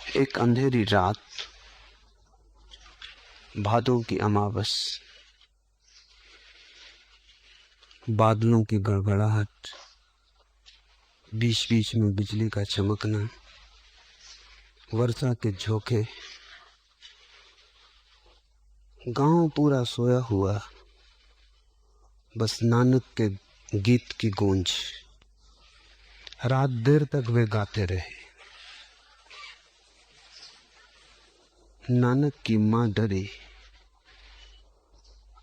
एक अंधेरी रात, भादों की अमावस, बादलों की गड़गड़ाहट, बीच बीच में बिजली का चमकना, वर्षा के झोंके, गांव पूरा सोया हुआ, बस नानक के गीत की गूंज। रात देर तक वे गाते रहे। नानक की मां डरी,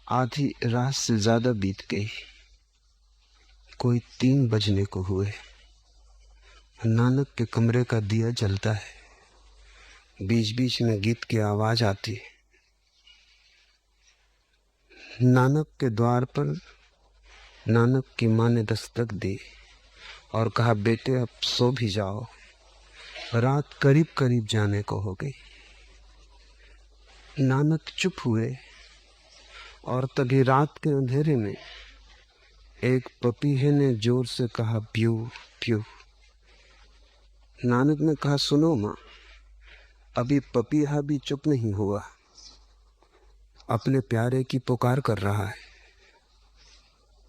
आधी रात से ज्यादा बीत गई, कोई 3 बजने को हुए। नानक के कमरे का दिया जलता है, बीच बीच में गीत की आवाज आती। नानक के द्वार पर नानक की मां ने दस्तक दी और कहा, बेटे अब सो भी जाओ, रात करीब करीब जाने को हो गई। नानक चुप हुए और तभी रात के अंधेरे में एक पपीहे ने जोर से कहा, प्यू प्यू। नानक ने कहा, सुनो मां, अभी पपीहा भी चुप नहीं हुआ, अपने प्यारे की पुकार कर रहा है,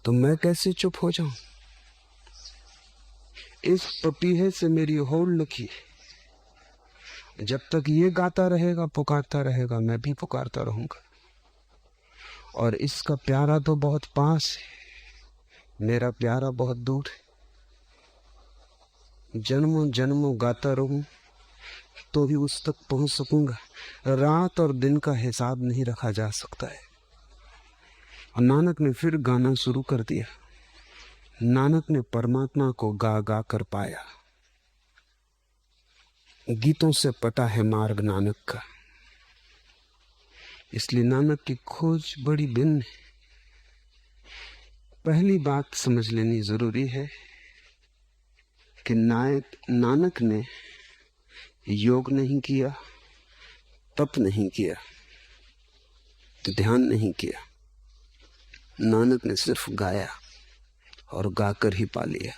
तो मैं कैसे चुप हो जाऊं? इस पपीहे से मेरी होड़ लगी, जब तक ये गाता रहेगा, पुकारता रहेगा, मैं भी पुकारता रहूंगा। और इसका प्यारा तो बहुत पास है, मेरा प्यारा बहुत दूर है। जन्मों जन्मों गाता रहूं तो भी उस तक पहुंच सकूंगा। रात और दिन का हिसाब नहीं रखा जा सकता है। और नानक ने फिर गाना शुरू कर दिया। नानक ने परमात्मा को गा गा कर पाया। गीतों से पता है मार्ग नानक का, इसलिए नानक की खोज बड़ी भिन्न है। पहली बात समझ लेनी जरूरी है कि नानक ने योग नहीं किया, तप नहीं किया, ध्यान नहीं किया। नानक ने सिर्फ गाया और गाकर ही पा लिया।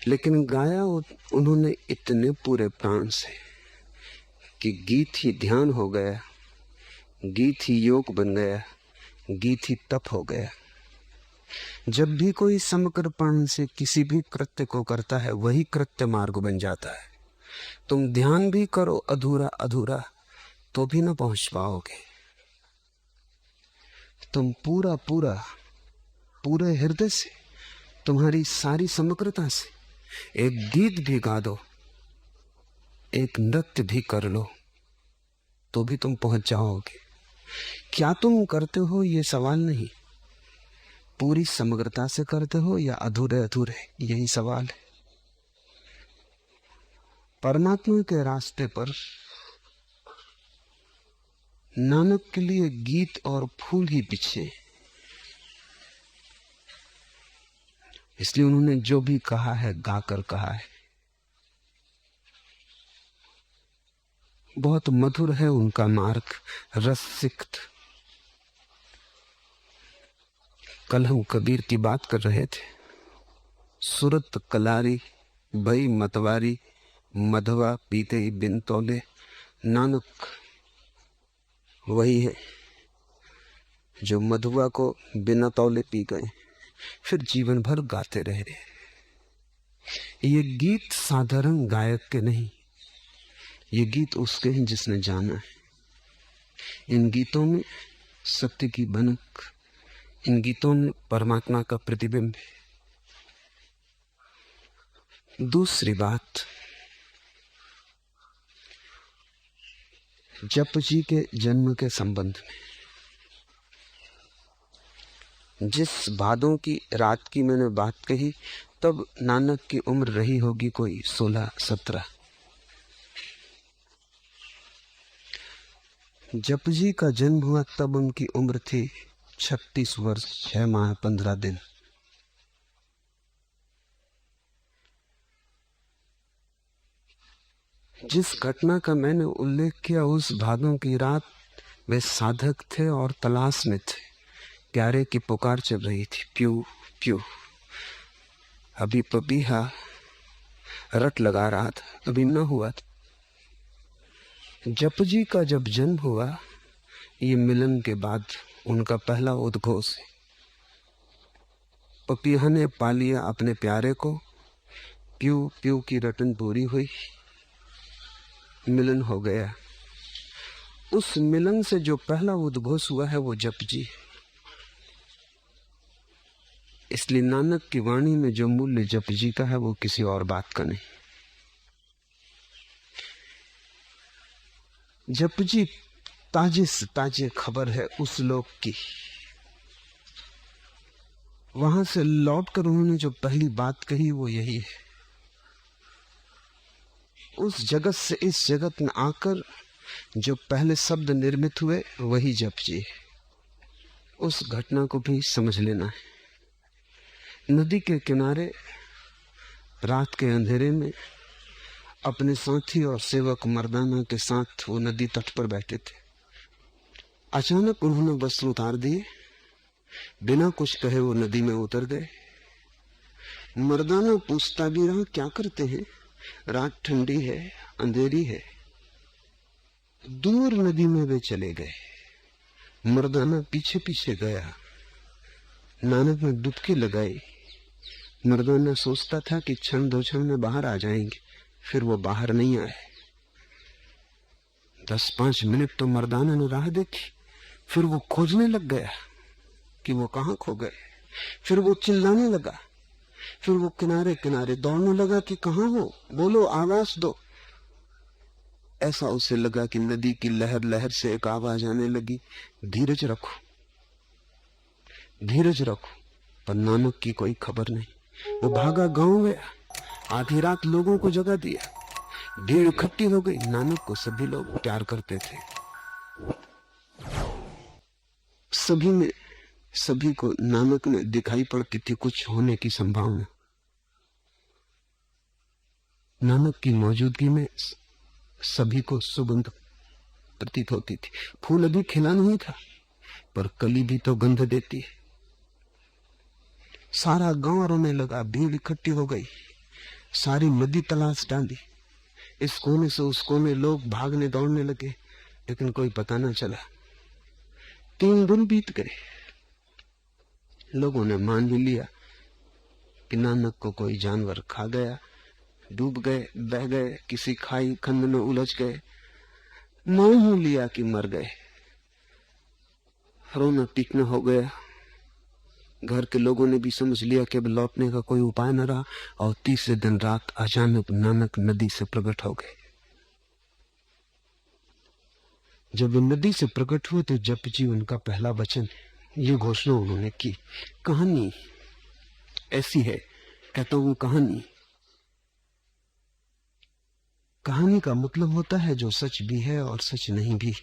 लेकिन गाया उन्होंने इतने पूरे प्राण से कि गीत ही ध्यान हो गया, गीत ही योग बन गया, गीत ही तप हो गया। जब भी कोई समर्पण से किसी भी कृत्य को करता है, वही कृत्य मार्ग बन जाता है। तुम ध्यान भी करो अधूरा अधूरा तो भी ना पहुंच पाओगे। तुम पूरा पूरा पूरे हृदय से, तुम्हारी सारी समग्रता से एक गीत भी गा दो, एक नृत्य भी कर लो, तो भी तुम पहुंच जाओगे। क्या तुम करते हो ये सवाल नहीं, पूरी समग्रता से करते हो या अधूरे अधूरे, यही सवाल है। परमात्मा के रास्ते पर नानक के लिए गीत और फूल ही बिछे। इसलिए उन्होंने जो भी कहा है गाकर कहा है। बहुत मधुर है उनका मार्ग, रसिक्त। कल हम कबीर की बात कर रहे थे। सुरत कलारी भई मतवारी, मधवा पीते ही बिन तौले। नानक वही है जो मधुआ को बिना तौले पी गए, फिर जीवन भर गाते रहे। ये गीत साधारण गायक के नहीं, ये गीत उसके हैं जिसने जाना है। इन गीतों में सत्य की बनक, इन गीतों में परमात्मा का प्रतिबिंब है। दूसरी बात, जप जी के जन्म के संबंध में, जिस भादों की रात की मैंने बात कही, तब नानक की उम्र रही होगी कोई 16-17। जप जी का जन्म हुआ तब उनकी उम्र थी 36 वर्ष 6 माह 15 दिन। जिस घटना का मैंने उल्लेख किया, उस भादों की रात वे साधक थे और तलाश में थे। प्यारे की पुकार चल रही थी, प्यू प्यू। अभी पपीहा रट लगा रहा था, अभी न हुआ था। जप जी का जब जन्म हुआ, ये मिलन के बाद उनका पहला उद्घोष है। पपीहा ने पा लिया अपने प्यारे को, प्यू प्यू की रटन पूरी हुई, मिलन हो गया। उस मिलन से जो पहला उद्घोष हुआ है वो जप जी। इसलिए नानक की वाणी में जो मूल्य जप जी का है वो किसी और बात का नहीं। जप जी ताजे से ताजे खबर है उस लोक की। वहां से लौटकर उन्होंने जो पहली बात कही वो यही है, उस जगत से इस जगत में आकर जो पहले शब्द निर्मित हुए वही जप जी है। उस घटना को भी समझ लेना है। नदी के किनारे रात के अंधेरे में अपने साथी और सेवक मर्दाना के साथ वो नदी तट पर बैठे थे। अचानक उन्होंने वस्त्र उतार दिए, बिना कुछ कहे वो नदी में उतर गए। मर्दाना पूछता भी रहा क्या करते हैं, रात ठंडी है, अंधेरी है। दूर नदी में वे चले गए। मर्दाना पीछे पीछे गया। नानक ने डुबकी लगाई। मर्दाना सोचता था कि क्षण दो क्षण में बाहर आ जाएंगे, फिर वो बाहर नहीं आए। 10-5 मिनट तो मर्दाना ने राह देखी, फिर वो खोजने लग गया कि वो कहाँ खो गए। फिर वो चिल्लाने लगा, फिर वो किनारे किनारे दौड़ने लगा कि कहाँ हो, बोलो, आवाज दो। ऐसा उसे लगा कि नदी की लहर लहर से एक आवाज आने लगी, धीरज रखो, धीरज रखो। पर नानक की कोई खबर नहीं। वो भागा गांव गया, आधी रात लोगों को जगा दिया। भीड़ इकट्ठी हो गई। नानक को सभी लोग प्यार करते थे। सभी में सभी को नानक में दिखाई पड़ती थी कुछ होने की संभावना। नानक की मौजूदगी में सभी को सुगंध प्रतीत होती थी। फूल अभी खिला नहीं था, पर कली भी तो गंध देती है। सारा गांव रोने लगा, भीड़ इकट्ठी हो गई, सारी नदी तलाश डाली। इस कोने से उस कोने लोग भागने दौड़ने लगे, लेकिन कोई पता न चला। 3 दिन बीत गए। लोगों ने मान भी लिया कि नानक को कोई जानवर खा गया, डूब गए, बह गए, किसी खाई खंड में उलझ गए। मान ही लिया कि मर गए। रोना पीटना हो गया। घर के लोगों ने भी समझ लिया कि अब लौटने का कोई उपाय न रहा। और तीसरे दिन रात अचानक नानक नदी से प्रकट हो गए। जब वे नदी से प्रकट हुए तो जप जी उनका पहला वचन, ये घोषणा उन्होंने की। कहानी ऐसी है, कहता हूं कहानी। कहानी का मतलब होता है जो सच भी है और सच नहीं भी।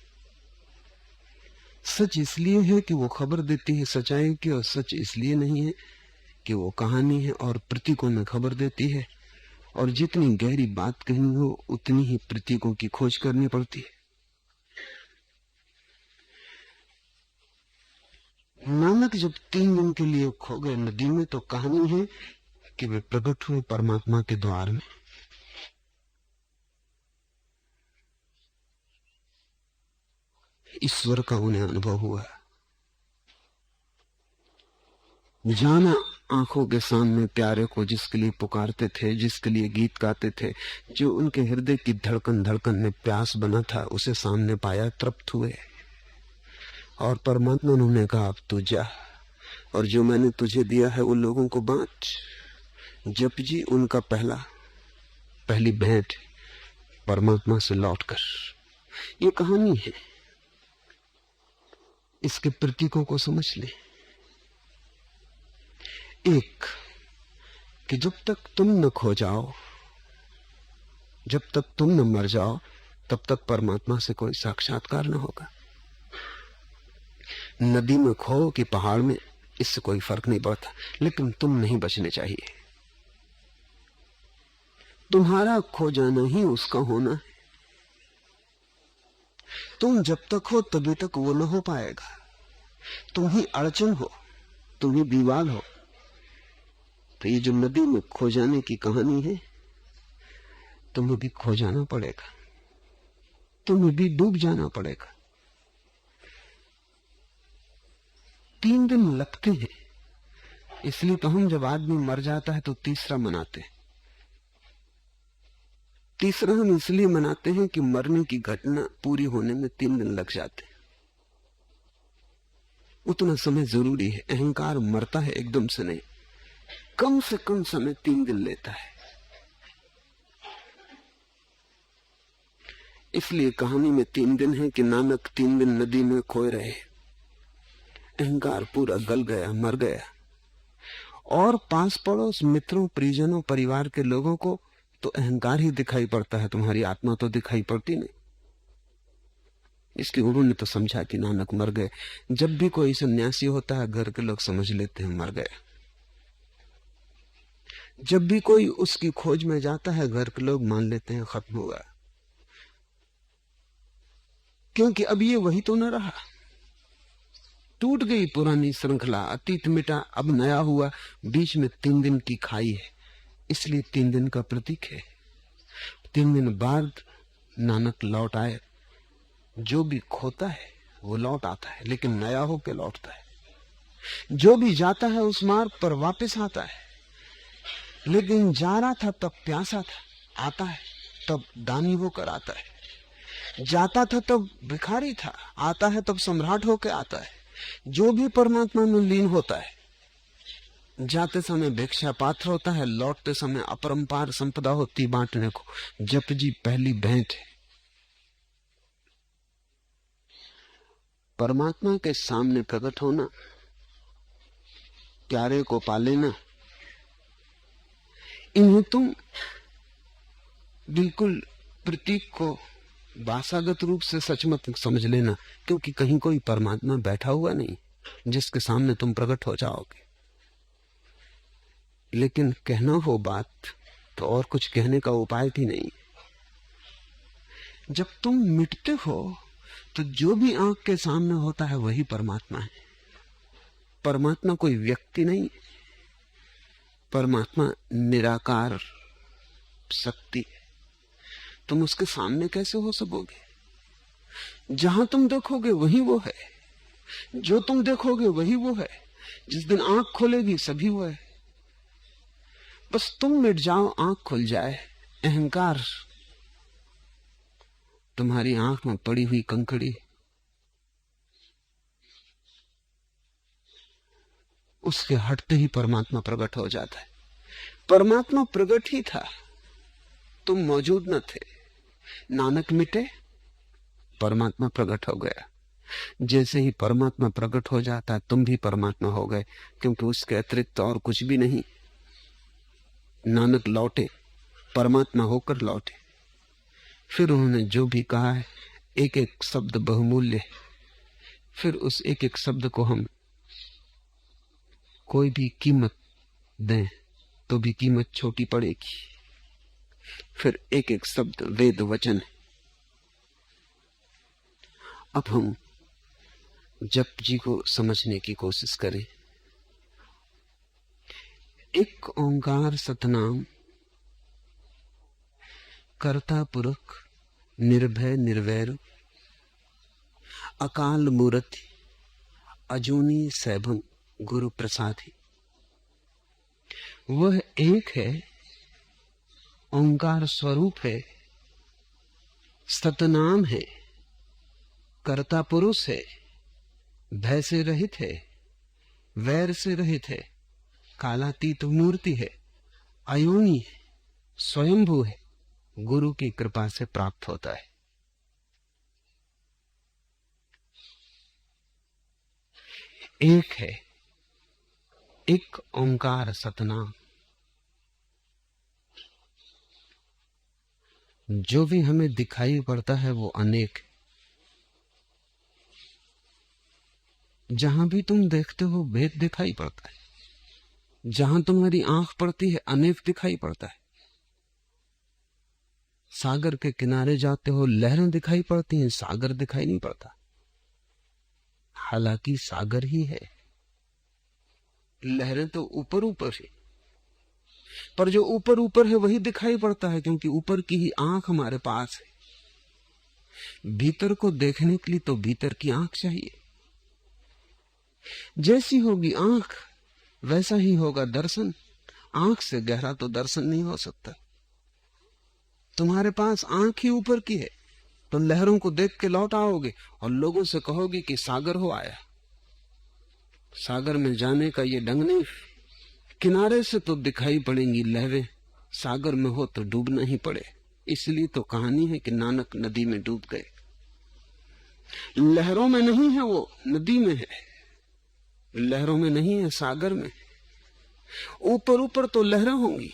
सच इसलिए है कि वो खबर देती है सच्चाई की, और सच इसलिए नहीं है कि वो कहानी है और प्रतीकों में खबर देती है। और जितनी गहरी बात कहनी हो उतनी ही प्रतीकों की खोज करनी पड़ती है। नानक जब 3 दिन के लिए खो गए नदी में, तो कहानी है कि वे प्रकट हुए परमात्मा के द्वार में। ईश्वर का उन्हें अनुभव हुआ। जाना आंखों के सामने प्यारे को जिसके लिए पुकारते थे, जिसके लिए गीत गाते थे, जो उनके हृदय की धड़कन धड़कन में प्यास बना था, उसे सामने पाया, तृप्त हुए। और परमात्मा उन्होंने कहा अब तू जा, और जो मैंने तुझे दिया है उन लोगों को बांट। जप जी उनका पहली भेंट परमात्मा से लौटकर। ये कहानी है, इसके प्रतीकों को समझ ले। एक, कि जब तक तुम न खो जाओ, जब तक तुम न मर जाओ, तब तक परमात्मा से कोई साक्षात्कार न होगा। नदी में खो कि पहाड़ में, इससे कोई फर्क नहीं पड़ता, लेकिन तुम नहीं बचने चाहिए। तुम्हारा खो जाना ही उसका होना है। तुम जब तक हो तभी तक वो न हो पाएगा। तुम ही अड़चन हो, तुम ही विवाद हो। तो ये जो नदी में खो जाने की कहानी है, तुम्हें भी खो जाना पड़ेगा। तुम्हें भी डूब जाना पड़ेगा। 3 दिन लगते हैं, इसलिए तो हम जब आदमी मर जाता है तो तीसरा मनाते हैं। तीसरा हम इसलिए मनाते हैं कि मरने की घटना पूरी होने में 3 दिन लग जाते हैं। उतना समय जरूरी है। अहंकार मरता है एकदम से नहीं, कम से कम समय 3 दिन लेता है। इसलिए कहानी में 3 दिन है कि नानक 3 दिन नदी में खोए रहे। अहंकार पूरा गल गया, मर गया। और पास पड़ोस, मित्रों, परिजनों, परिवार के लोगों को तो अहंकार ही दिखाई पड़ता है, तुम्हारी आत्मा तो दिखाई पड़ती नहीं। इसलिए उन्होंने तो समझा कि नानक मर गए। जब भी कोई सन्यासी होता है, घर के लोग समझ लेते हैं मर गया। जब भी कोई उसकी खोज में जाता है, घर के लोग मान लेते हैं खत्म हुआ, क्योंकि अब ये वही तो न रहा। टूट गई पुरानी श्रृंखला, अतीत मिटा, अब नया हुआ। बीच में 3 दिन की खाई है, इसलिए 3 दिन का प्रतीक है। 3 दिन बाद नानक लौट आए। जो भी खोता है वो लौट आता है, लेकिन नया होकर लौटता है। जो भी जाता है उस मार्ग पर वापस आता है, लेकिन जा रहा था तब प्यासा था, आता है तब दानी होकर आता है। जाता था तब भिखारी था, आता है तब सम्राट होकर आता है। जो भी परमात्मा में लीन होता है, जाते समय भिक्षा पात्र होता है, लौटते समय अपरंपार संपदा होती बांटने को। जप जी पहली भेंट है। परमात्मा के सामने प्रकट होना, प्यारे को पा लेना, इन्हें तुम बिल्कुल प्रतीक को भाषागत रूप से सच मत समझ लेना, क्योंकि कहीं कोई परमात्मा बैठा हुआ नहीं जिसके सामने तुम प्रकट हो जाओगे। लेकिन कहना हो बात तो और कुछ कहने का उपाय भी नहीं। जब तुम मिटते हो तो जो भी आंख के सामने होता है वही परमात्मा है। परमात्मा कोई व्यक्ति नहीं, परमात्मा निराकार शक्ति है। तुम उसके सामने कैसे हो सकोगे? जहां तुम देखोगे वही वो है, जो तुम देखोगे वही वो है। जिस दिन आंख खोलेगी सभी वो है। बस तुम मिट जाओ, आंख खुल जाए। अहंकार तुम्हारी आंख में पड़ी हुई कंकड़ी, उसके हटते ही परमात्मा प्रकट हो जाता है। परमात्मा प्रकट ही था, तुम मौजूद न थे। नानक मिटे, परमात्मा प्रकट हो गया। जैसे ही परमात्मा प्रकट हो जाता है, तुम भी परमात्मा हो गए, क्योंकि उसके अतिरिक्त और कुछ भी नहीं। नानक लौटे, परमात्मा होकर लौटे। फिर उन्होंने जो भी कहा है, एक एक शब्द बहुमूल्य है। फिर उस एक एक शब्द को हम कोई भी कीमत दें तो भी कीमत छोटी पड़ेगी। फिर एक एक शब्द वेद वचन है। अब हम जप जी को समझने की कोशिश करें। एक ओंकार सतनाम, कर्ता पुरख निर्भय निर्वैर, अकाल मूर्ति अजूनी सैभं गुरु प्रसादी। वह एक है, ओंकार स्वरूप है, सतनाम है, कर्ता पुरुष है, भय से रहित है, वैर से रहित है, कालातीत मूर्ति है, अयोनी है, स्वयंभू है, गुरु की कृपा से प्राप्त होता है। एक है, एक ओंकार सतनाम। जो भी हमें दिखाई पड़ता है वो अनेक। जहां भी तुम देखते हो भेद दिखाई पड़ता है। जहां तुम्हारी आंख पड़ती है अनेक दिखाई पड़ता है। सागर के किनारे जाते हो, लहरें दिखाई पड़ती हैं, सागर दिखाई नहीं पड़ता। हालांकि सागर ही है, लहरें तो ऊपर ऊपर है, पर जो ऊपर ऊपर है वही दिखाई पड़ता है, क्योंकि ऊपर की ही आंख हमारे पास है। भीतर को देखने के लिए तो भीतर की आंख चाहिए। जैसी होगी आंख वैसा ही होगा दर्शन। आंख से गहरा तो दर्शन नहीं हो सकता। तुम्हारे पास आंख ही ऊपर की है तो लहरों को देख के लौट आओगे और लोगों से कहोगे कि सागर हो आया। सागर में जाने का ये ढंग नहीं। किनारे से तो दिखाई पड़ेंगी लहरें, सागर में हो तो डूबना ही पड़े। इसलिए तो कहानी है कि नानक नदी में डूब गए। लहरों में नहीं है वो, नदी में है। लहरों में नहीं है, सागर में। ऊपर ऊपर तो लहरें होंगी,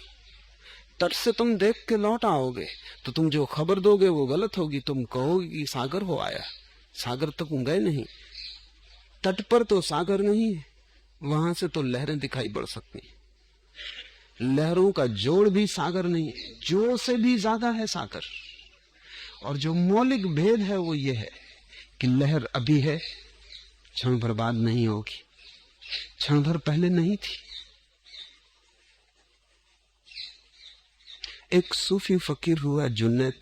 तट से तुम देख के लौट आओगे तो तुम जो खबर दोगे वो गलत होगी। तुम कहोगे कि सागर हो आया। सागर तक तुम गए नहीं। तट पर तो सागर नहीं है, वहां से तो लहरें दिखाई पड़ सकती हैं। लहरों का जोड़ भी सागर नहीं है, जोड़ से भी ज्यादा है सागर। और जो मौलिक भेद है वो ये है कि लहर अभी है, क्षण भर बाद नहीं होगी, क्षण भर पहले नहीं थी। एक सूफी फकीर हुआ जुन्नैद,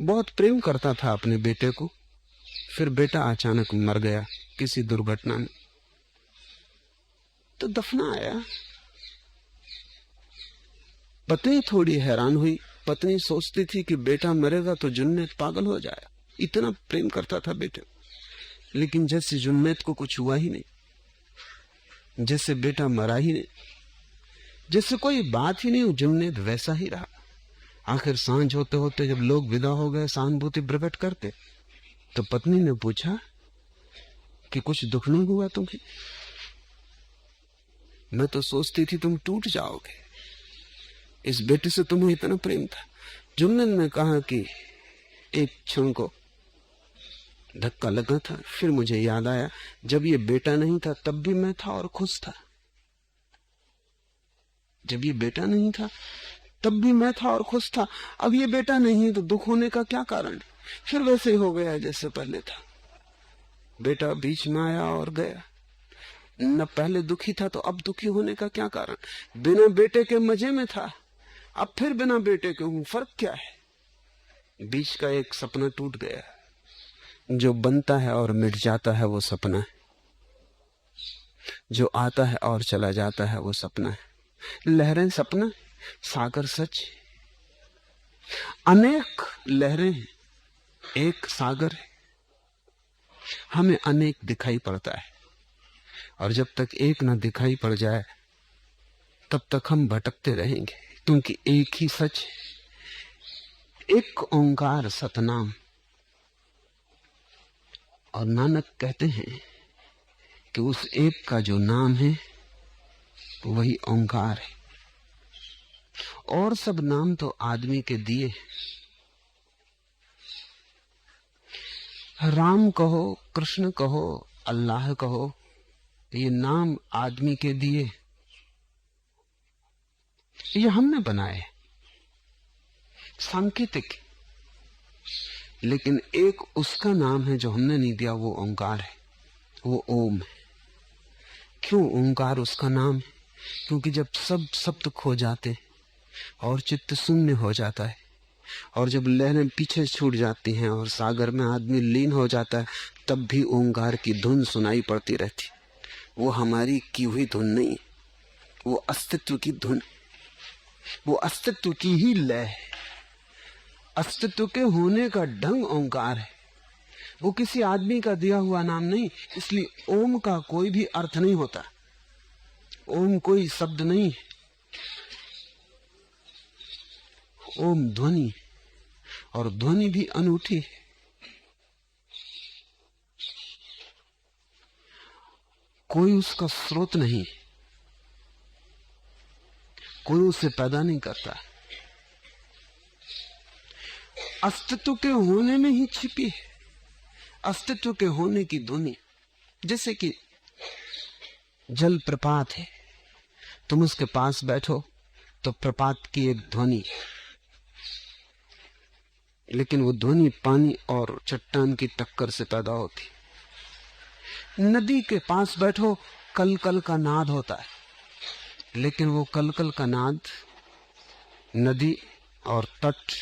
बहुत प्रेम करता था अपने बेटे को। फिर बेटा अचानक मर गया किसी दुर्घटना में, तो दफनाया। पत्नी थोड़ी हैरान हुई। पत्नी सोचती थी कि बेटा मरेगा तो जुन्नैद पागल हो जाए, इतना प्रेम करता था बेटे को। लेकिन जैसे जुन्नैद को कुछ हुआ ही नहीं, जैसे बेटा मरा ही नहीं, जैसे कोई बात ही नहीं, जुन्नैद वैसा ही रहा। आखिर सांझ होते होते जब लोग विदा हो गए सहानुभूति प्रकट करके, तो पत्नी ने पूछा कि कुछ दुख नहीं हुआ तुम्हें? मैं तो सोचती थी तुम टूट जाओगे, इस बेटे से तुम्हें इतना प्रेम था। जुन्नैद ने कहा कि एक क्षण को धक्का लगा था, फिर मुझे याद आया जब ये बेटा नहीं था तब भी मैं था और खुश था। जब ये बेटा नहीं था तब भी मैं था और खुश था। अब ये बेटा नहीं है तो दुख होने का क्या कारण? फिर वैसे ही हो गया जैसे पहले था। बेटा बीच में आया और गया, न पहले दुखी था तो अब दुखी होने का क्या कारण? बिना बेटे के मजे में था, अब फिर बिना बेटे के हूं, फर्क क्या है? बीच का एक सपना टूट गया। जो बनता है और मिट जाता है वो सपना है, जो आता है और चला जाता है वो सपना है। लहरें सपना, सागर सच। अनेक लहरें हैं, एक सागर है। हमें अनेक दिखाई पड़ता है, और जब तक एक न दिखाई पड़ जाए तब तक हम भटकते रहेंगे, क्योंकि एक ही सच है, एक ओंकार सतनाम। और नानक कहते हैं कि उस एक का जो नाम है वही ओंकार है। और सब नाम तो आदमी के दिए। राम कहो, कृष्ण कहो, अल्लाह कहो, ये नाम आदमी के दिए, ये हमने बनाए, सांकेतिक। लेकिन एक उसका नाम है जो हमने नहीं दिया, वो ओंकार है, वो ओम है। क्यों ओंकार उसका नाम है? क्योंकि जब सब शब्द खो जाते और चित्त शून्य हो जाता है, और जब लहरें पीछे छूट जाती हैं और सागर में आदमी लीन हो जाता है, तब भी ओंकार की धुन सुनाई पड़ती रहती। वो हमारी की हुई धुन नहीं, वो अस्तित्व की धुन, वो अस्तित्व की ही लय है। अस्तित्व के होने का ढंग ओंकार है, वो किसी आदमी का दिया हुआ नाम नहीं। इसलिए ओम का कोई भी अर्थ नहीं होता, ओम कोई शब्द नहीं है, ओम ध्वनि, और ध्वनि भी अनूठी है। कोई उसका स्रोत नहीं, कोई उसे पैदा नहीं करता, अस्तित्व के होने में ही छिपी है, अस्तित्व के होने की ध्वनि। जैसे कि जल प्रपात है, तुम उसके पास बैठो तो प्रपात की एक ध्वनि, लेकिन वो ध्वनि पानी और चट्टान की टक्कर से पैदा होती। नदी के पास बैठो, कल कल का नाद होता है, लेकिन वो कल कल का नाद नदी और तट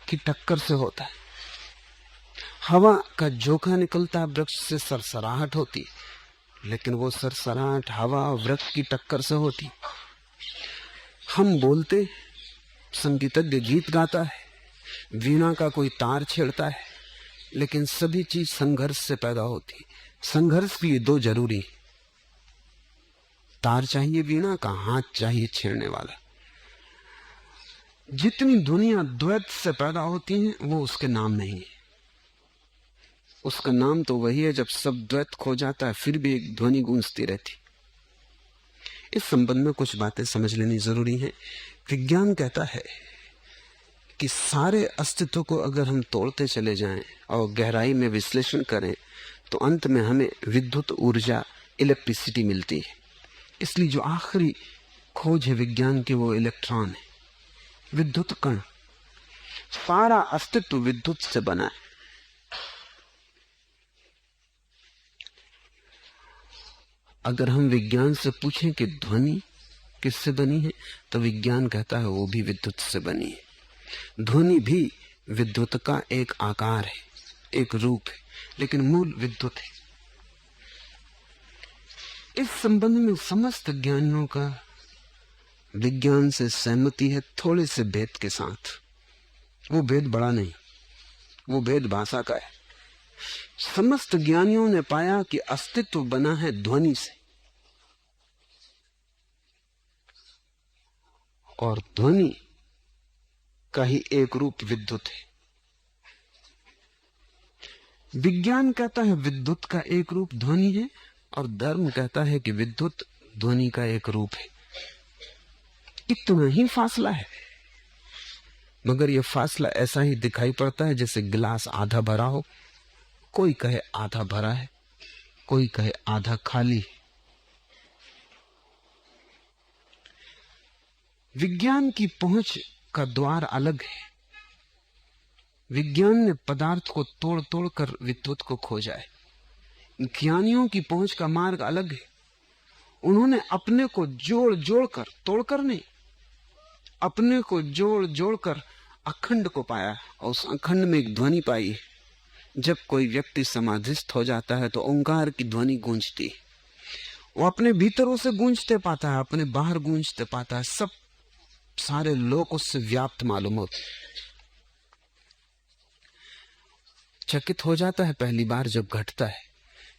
की टक्कर से होता है। हवा का झोंका निकलता है, वृक्ष से सरसराहट होती, लेकिन वो सरसराहट हवा और वृक्ष की टक्कर से होती। हम बोलते, संगीतज्ञ गीत गाता है, वीणा का कोई तार छेड़ता है, लेकिन सभी चीज संघर्ष से पैदा होती। संघर्ष के लिए दो जरूरी, तार चाहिए वीणा का, हाथ चाहिए छेड़ने वाला। जितनी दुनिया द्वैत से पैदा होती है वो उसके नाम नहीं है। उसका नाम तो वही है जब सब द्वैत खो जाता है फिर भी एक ध्वनि गूंजती रहती। इस संबंध में कुछ बातें समझ लेनी जरूरी है। विज्ञान कहता है कि सारे अस्तित्व को अगर हम तोड़ते चले जाएं और गहराई में विश्लेषण करें तो अंत में हमें विद्युत ऊर्जा, इलेक्ट्रिसिटी मिलती है। इसलिए जो आखिरी खोज है विज्ञान की वो इलेक्ट्रॉन है, विद्युत कण। सारा अस्तित्व विद्युत से बना है। अगर हम विज्ञान से पूछें कि ध्वनि किससे बनी है तो विज्ञान कहता है वो भी विद्युत से बनी है। ध्वनि भी विद्युत का एक आकार है, एक रूप है, लेकिन मूल विद्युत है। इस संबंध में समस्त ज्ञानियों का विज्ञान से सहमति है, थोड़े से भेद के साथ। वो भेद बड़ा नहीं, वो भेद भाषा का है। समस्त ज्ञानियों ने पाया कि अस्तित्व बना है ध्वनि से, और ध्वनि का ही एक रूप विद्युत है। विज्ञान कहता है विद्युत का एक रूप ध्वनि है, और धर्म कहता है कि विद्युत ध्वनि का एक रूप है। इतना ही फासला है, मगर यह फासला ऐसा ही दिखाई पड़ता है जैसे गिलास आधा भरा हो। कोई कहे आधा भरा है, कोई कहे आधा खाली है। विज्ञान की पहुंच का द्वार अलग है। विज्ञान ने पदार्थ को तोड़ तोड़ कर विद्युत को खोजा है। ज्ञानियों की पहुंच का मार्ग अलग है। उन्होंने अपने को जोड़ जोड़ कर, तोड़कर नहीं, अपने को जोड़ जोड़ कर अखंड को पाया, और उस अखंड में एक ध्वनि पाई है। जब कोई व्यक्ति समाधिस्थ हो जाता है तो ओंकार की ध्वनि गूंजती है। वो अपने भीतर उसे गूंजते पाता है, अपने बाहर गूंजते पाता है, सब सारे लोग उससे व्याप्त मालूम होते। चकित हो जाता है पहली बार जब घटता है,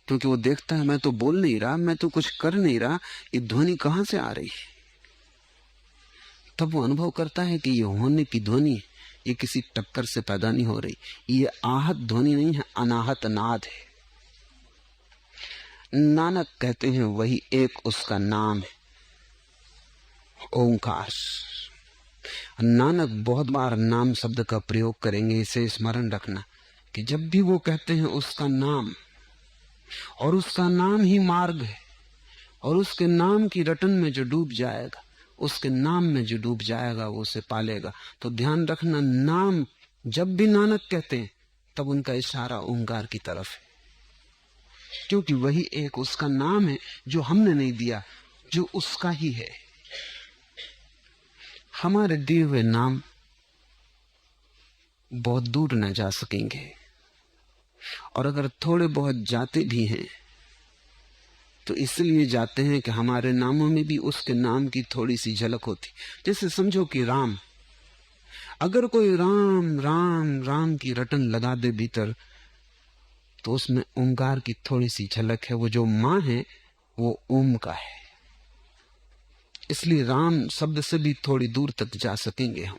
क्योंकि वो देखता है मैं तो बोल नहीं रहा, मैं तो कुछ कर नहीं रहा, ये ध्वनि कहां से आ रही है। तब वो अनुभव करता है कि ये होने की ध्वनि, ये किसी टक्कर से पैदा नहीं हो रही, ये आहत ध्वनि नहीं है, अनाहत नाद है। नानक कहते हैं वही एक उसका नाम है, ओंकार। नानक बहुत बार नाम शब्द का प्रयोग करेंगे, इसे स्मरण रखना कि जब भी वो कहते हैं उसका नाम, और उसका नाम ही मार्ग है, और उसके नाम की रटन में जो डूब जाएगा, उसके नाम में जो डूब जाएगा वो उसे पालेगा। तो ध्यान रखना, नाम जब भी नानक कहते हैं तब उनका इशारा ओंकार की तरफ है, क्योंकि वही एक उसका नाम है जो हमने नहीं दिया, जो उसका ही है। हमारे दिए हुए नाम बहुत दूर न जा सकेंगे, और अगर थोड़े बहुत जाते भी हैं तो इसलिए जाते हैं कि हमारे नामों में भी उसके नाम की थोड़ी सी झलक होती। जैसे समझो कि राम, अगर कोई राम राम राम की रटन लगा दे भीतर, तो उसमें ओंकार की थोड़ी सी झलक है। वो जो मां है वो ओम का है, इसलिए राम शब्द से भी थोड़ी दूर तक जा सकेंगे हम।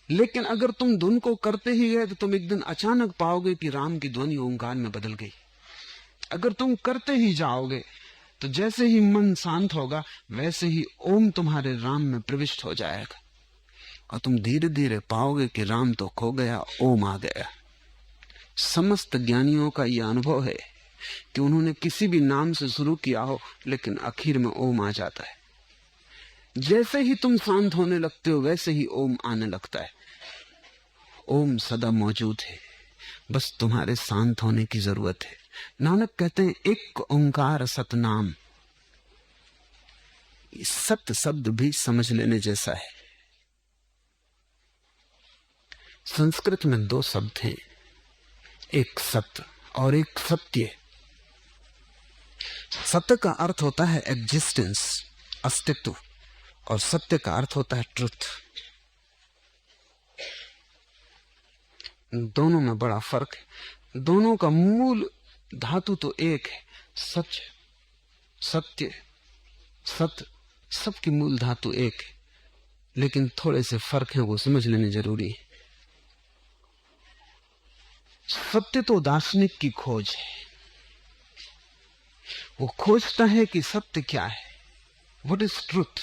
लेकिन अगर तुम धुन को करते ही गए तो तुम एक दिन अचानक पाओगे कि राम की ध्वनि ओंकार में बदल गई। अगर तुम करते ही जाओगे तो जैसे ही मन शांत होगा वैसे ही ओम तुम्हारे राम में प्रविष्ट हो जाएगा, और तुम धीरे धीरे पाओगे कि राम तो खो गया, ओम आ गया। समस्त ज्ञानियों का यह अनुभव है कि उन्होंने किसी भी नाम से शुरू किया हो, लेकिन आखिर में ओम आ जाता है। जैसे ही तुम शांत होने लगते हो वैसे ही ओम आने लगता है। ओम सदा मौजूद है, बस तुम्हारे शांत होने की जरूरत है। नानक कहते हैं एक ओंकार सतनाम। सत शब्द भी समझ लेने जैसा है। संस्कृत में दो शब्द हैं, एक सत्य और एक सत्य। सत्य का अर्थ होता है एग्जिस्टेंस, अस्तित्व, और सत्य का अर्थ होता है ट्रुथ। दोनों में बड़ा फर्क है। दोनों का मूल धातु तो एक है, सच, सत्य, सत्य, सबकी मूल धातु एक है, लेकिन थोड़े से फर्क हैं, वो समझ लेने जरूरी है। सत्य तो दार्शनिक की खोज है, वो खोजता है कि सत्य क्या है, व्हाट इज ट्रुथ।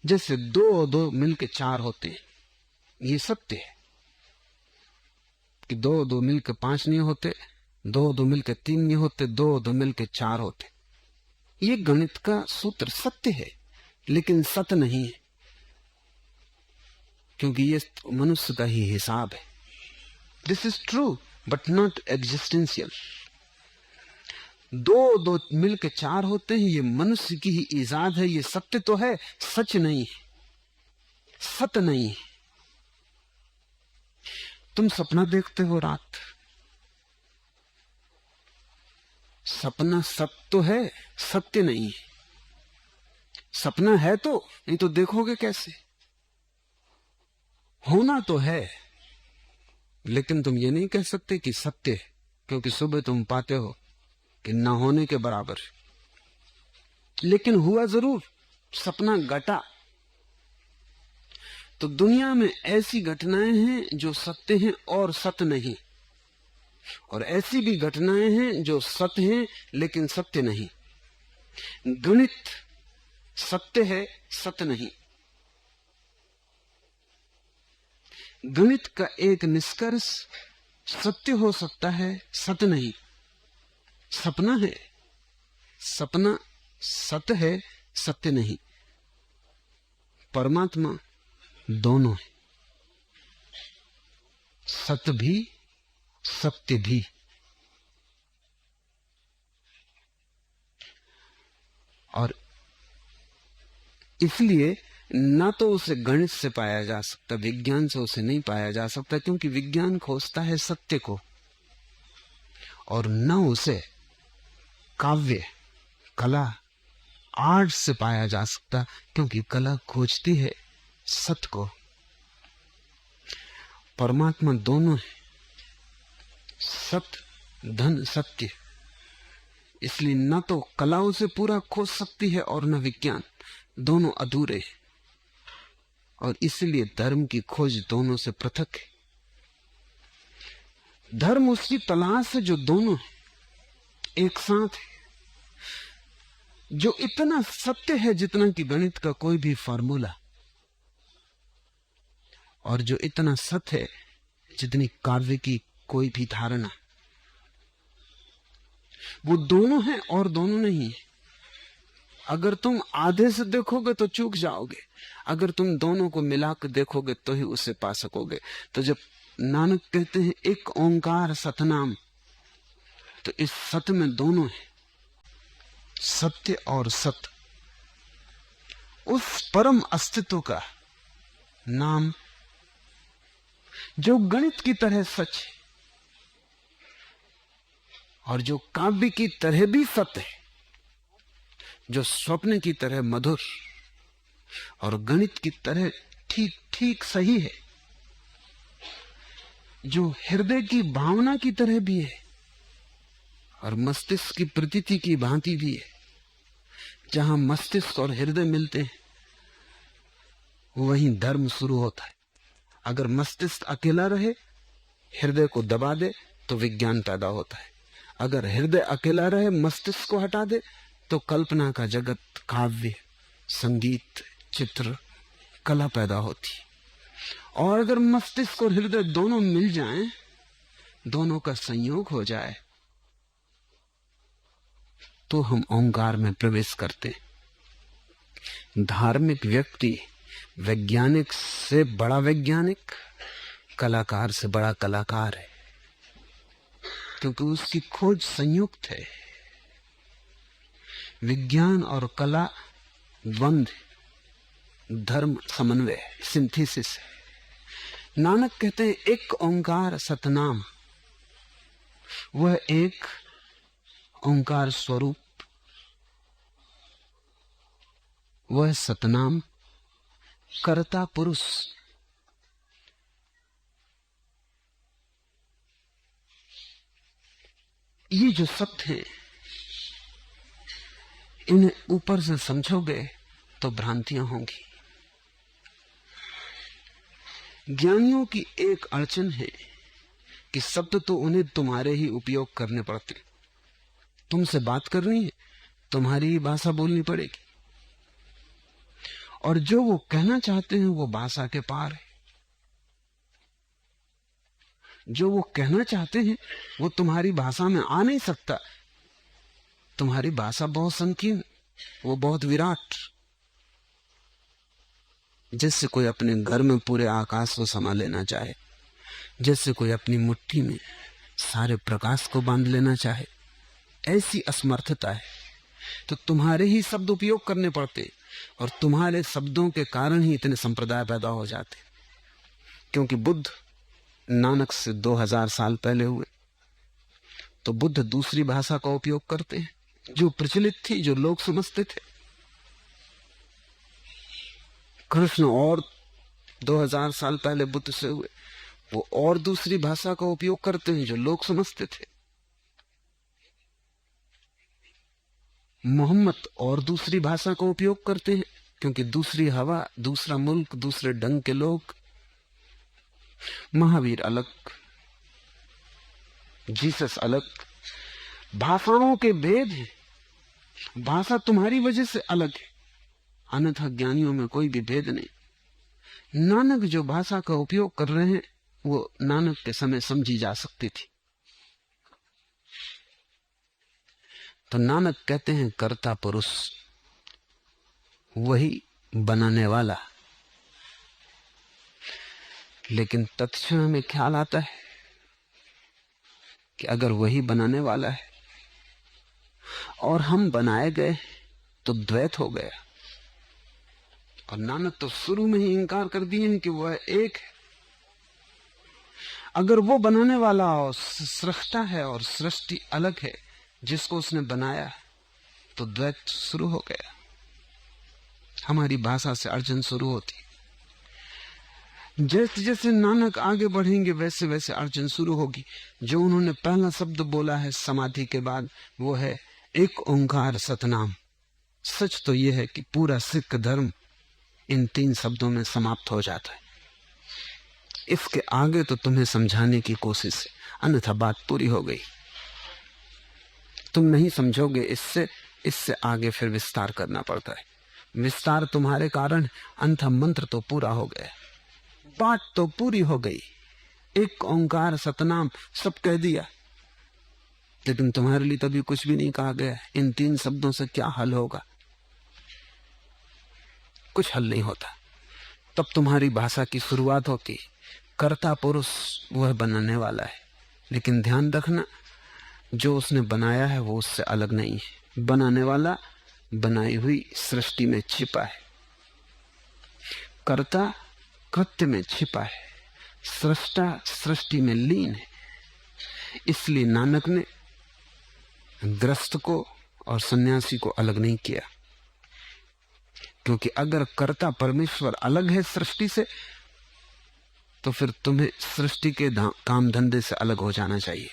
जैसे दो और दो मिलके चार होते हैं, ये सत्य है कि दो और दो मिलके पांच नहीं होते, दो और दो मिलके तीन नहीं होते, दो और दो मिलके चार होते। ये गणित का सूत्र सत्य है, लेकिन सत्य नहीं है, क्योंकि ये मनुष्य का ही हिसाब है। This is true but not existential. दो दो मिलके चार होते हैं, ये मनुष्य की ही इजाद है। ये सत्य तो है, सच नहीं है, सत्य नहीं है। तुम सपना देखते हो रात, सपना सत्य तो है, सत्य नहीं है। सपना है तो, नहीं तो देखोगे कैसे। होना तो है, लेकिन तुम ये नहीं कह सकते कि सत्य है, क्योंकि सुबह तुम पाते हो कि ना होने के बराबर। लेकिन हुआ जरूर, सपना घटा। तो दुनिया में ऐसी घटनाएं हैं जो सत्य हैं और सत्य नहीं, और ऐसी भी घटनाएं हैं जो सत्य हैं लेकिन सत्य नहीं। गणित सत्य है, सत्य नहीं। गणित का एक निष्कर्ष सत्य हो सकता है, सत्य नहीं। सपना है, सपना सत्य है, सत्य नहीं। परमात्मा दोनों है, सत्य भी सत्य भी। और इसलिए ना तो उसे गणित से पाया जा सकता, विज्ञान से उसे नहीं पाया जा सकता, क्योंकि विज्ञान खोजता है सत्य को, और न उसे काव्य, कला, आर्ट से पाया जा सकता, क्योंकि कला खोजती है सत्य को। परमात्मा दोनों है, सत्य धन सत्य। इसलिए न तो कला उसे पूरा खोज सकती है और न विज्ञान, दोनों अधूरे हैं। और इसलिए धर्म की खोज दोनों से पृथक है। धर्म उसकी तलाश है जो दोनों है, एक साथ है, जो इतना सत्य है जितना कि गणित का कोई भी फार्मूला, और जो इतना सत्य है जितनी काव्य की कोई भी धारणा। वो दोनों है और दोनों नहीं है। अगर तुम आधे से देखोगे तो चूक जाओगे, अगर तुम दोनों को मिलाकर देखोगे तो ही उसे पा सकोगे। तो जब नानक कहते हैं एक ओंकार सतनाम, तो इस सत्य में दोनों है, सत्य और सत्य। उस परम अस्तित्व का नाम जो गणित की तरह सच है और जो काव्य की तरह भी सत्य है, जो स्वप्न की तरह मधुर और गणित की तरह ठीक ठीक सही है, जो हृदय की भावना की तरह भी है और मस्तिष्क की प्रतीति की भांति भी है। जहां मस्तिष्क और हृदय मिलते हैं वहीं धर्म शुरू होता है। अगर मस्तिष्क अकेला रहे, हृदय को दबा दे, तो विज्ञान पैदा होता है। अगर हृदय अकेला रहे, मस्तिष्क को हटा दे, तो कल्पना का जगत, काव्य, संगीत, चित्र, कला पैदा होती। और अगर मस्तिष्क और हृदय दोनों मिल जाएं, दोनों का संयोग हो जाए, तो हम ओंकार में प्रवेश करते। धार्मिक व्यक्ति वैज्ञानिक से बड़ा वैज्ञानिक, कलाकार से बड़ा कलाकार है, क्योंकि उसकी खोज संयुक्त है। विज्ञान और कला द्वंद्व, धर्म समन्वय, सिंथेसिस है। नानक कहते हैं एक ओंकार सतनाम, वह एक ओंकार स्वरूप, वह सतनाम कर्ता पुरुष। ये जो सत्य है, इन्हें ऊपर से समझोगे तो भ्रांतियां होंगी। ज्ञानियों की एक अड़चन है कि शब्द तो उन्हें तुम्हारे ही उपयोग करने पड़ते। तुमसे बात करनी है, तुम्हारी ही भाषा बोलनी पड़ेगी, और जो वो कहना चाहते हैं वो भाषा के पार है। जो वो कहना चाहते हैं वो तुम्हारी भाषा में आ नहीं सकता। तुम्हारी भाषा बहुत संकीर्ण, वो बहुत विराट। जैसे कोई अपने घर में पूरे आकाश को समा लेना चाहे, जैसे कोई अपनी मुट्ठी में सारे प्रकाश को बांध लेना चाहे, ऐसी असमर्थता है। तो तुम्हारे ही शब्द उपयोग करने पड़ते, और तुम्हारे शब्दों के कारण ही इतने संप्रदाय पैदा हो जाते। क्योंकि बुद्ध नानक से 2000 साल पहले हुए, तो बुद्ध दूसरी भाषा का उपयोग करते हैं जो प्रचलित थी, जो लोग समझते थे। कृष्ण और 2000 साल पहले बुद्ध से हुए, वो और दूसरी भाषा का उपयोग करते हैं जो लोग समझते थे। मोहम्मद और दूसरी भाषा का उपयोग करते हैं, क्योंकि दूसरी हवा, दूसरा मुल्क, दूसरे ढंग के लोग। महावीर अलग, जीसस अलग। भाषाओं के भेद हैं, भाषा तुम्हारी वजह से अलग है, अन्यथा ज्ञानियों में कोई भी भेद नहीं। नानक जो भाषा का उपयोग कर रहे हैं वो नानक के समय समझी जा सकती थी। तो नानक कहते हैं कर्ता पुरुष, वही बनाने वाला। लेकिन तत्क्षण में ख्याल आता है कि अगर वही बनाने वाला है और हम बनाए गए तो द्वैत हो गया। और नानक तो शुरू में ही इंकार कर दिए हैं कि वह एक है। अगर वो बनाने वाला और सृष्टा है और सृष्टि अलग है जिसको उसने बनाया, तो द्वैत शुरू हो गया। हमारी भाषा से अड़चन शुरू होती। जैसे जैसे नानक आगे बढ़ेंगे वैसे वैसे अड़चन शुरू होगी। जो उन्होंने पहला शब्द बोला है समाधि के बाद, वो है एक ओंकार सतनाम। सच तो यह है कि पूरा सिख धर्म इन 3 शब्दों में समाप्त हो जाता है। इसके आगे तो तुम्हें समझाने की कोशिश है, अन्यथा बात पूरी हो गई। तुम नहीं समझोगे, इससे आगे फिर विस्तार करना पड़ता है। विस्तार तुम्हारे कारण, अन्यथा मंत्र तो पूरा हो गया, बात तो पूरी हो गई। एक ओंकार सतनाम सब कह दिया, लेकिन तुम्हारे लिए तभी कुछ भी नहीं कहा गया। इन 3 शब्दों से क्या हल होगा? कुछ हल नहीं होता। तब तुम्हारी भाषा की शुरुआत होती। कर्ता पुरुष वह बनाने वाला है, लेकिन ध्यान रखना, जो उसने बनाया है वो उससे अलग नहीं है। बनाने वाला बनाई हुई सृष्टि में छिपा है, कर्ता कृत्य में छिपा है, सृष्टा सृष्टि में लीन है। इसलिए नानक ने ग्रस्त को और सन्यासी को अलग नहीं किया, क्योंकि अगर कर्ता परमेश्वर अलग है सृष्टि से, तो फिर तुम्हें सृष्टि के काम धंधे से अलग हो जाना चाहिए।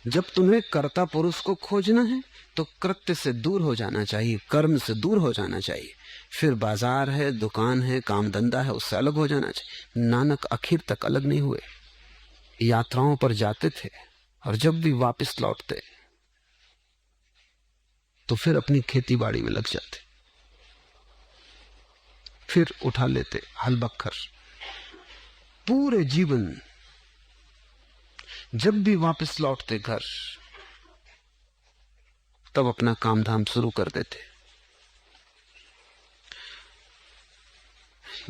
जब तुम्हें कर्ता पुरुष को खोजना है तो कृत्य से दूर हो जाना चाहिए, कर्म से दूर हो जाना चाहिए। फिर बाजार है, दुकान है, काम धंधा है, उससे अलग हो जाना चाहिए। नानक आखिर तक अलग नहीं हुए। यात्राओं पर जाते थे और जब भी वापस लौटते तो फिर अपनी खेती बाड़ी में लग जाते, फिर उठा लेते हल बखर। पूरे जीवन जब भी वापस लौटते घर, तब अपना काम धाम शुरू कर देते।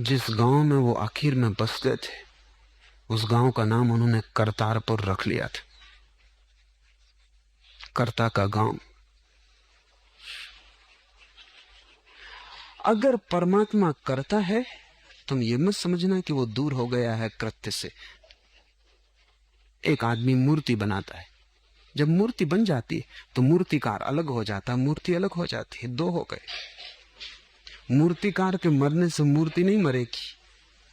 जिस गांव में वो आखिर में बस गए थे, उस गांव का नाम उन्होंने करतारपुर रख लिया था। कर्ता का गांव। अगर परमात्मा करता है, तुम ये मत समझना कि वो दूर हो गया है कृत्य से। एक आदमी मूर्ति बनाता है, जब मूर्ति बन जाती है तो मूर्तिकार अलग हो जाता है, मूर्ति अलग हो जाती है, दो हो गए। मूर्तिकार के मरने से मूर्ति नहीं मरेगी,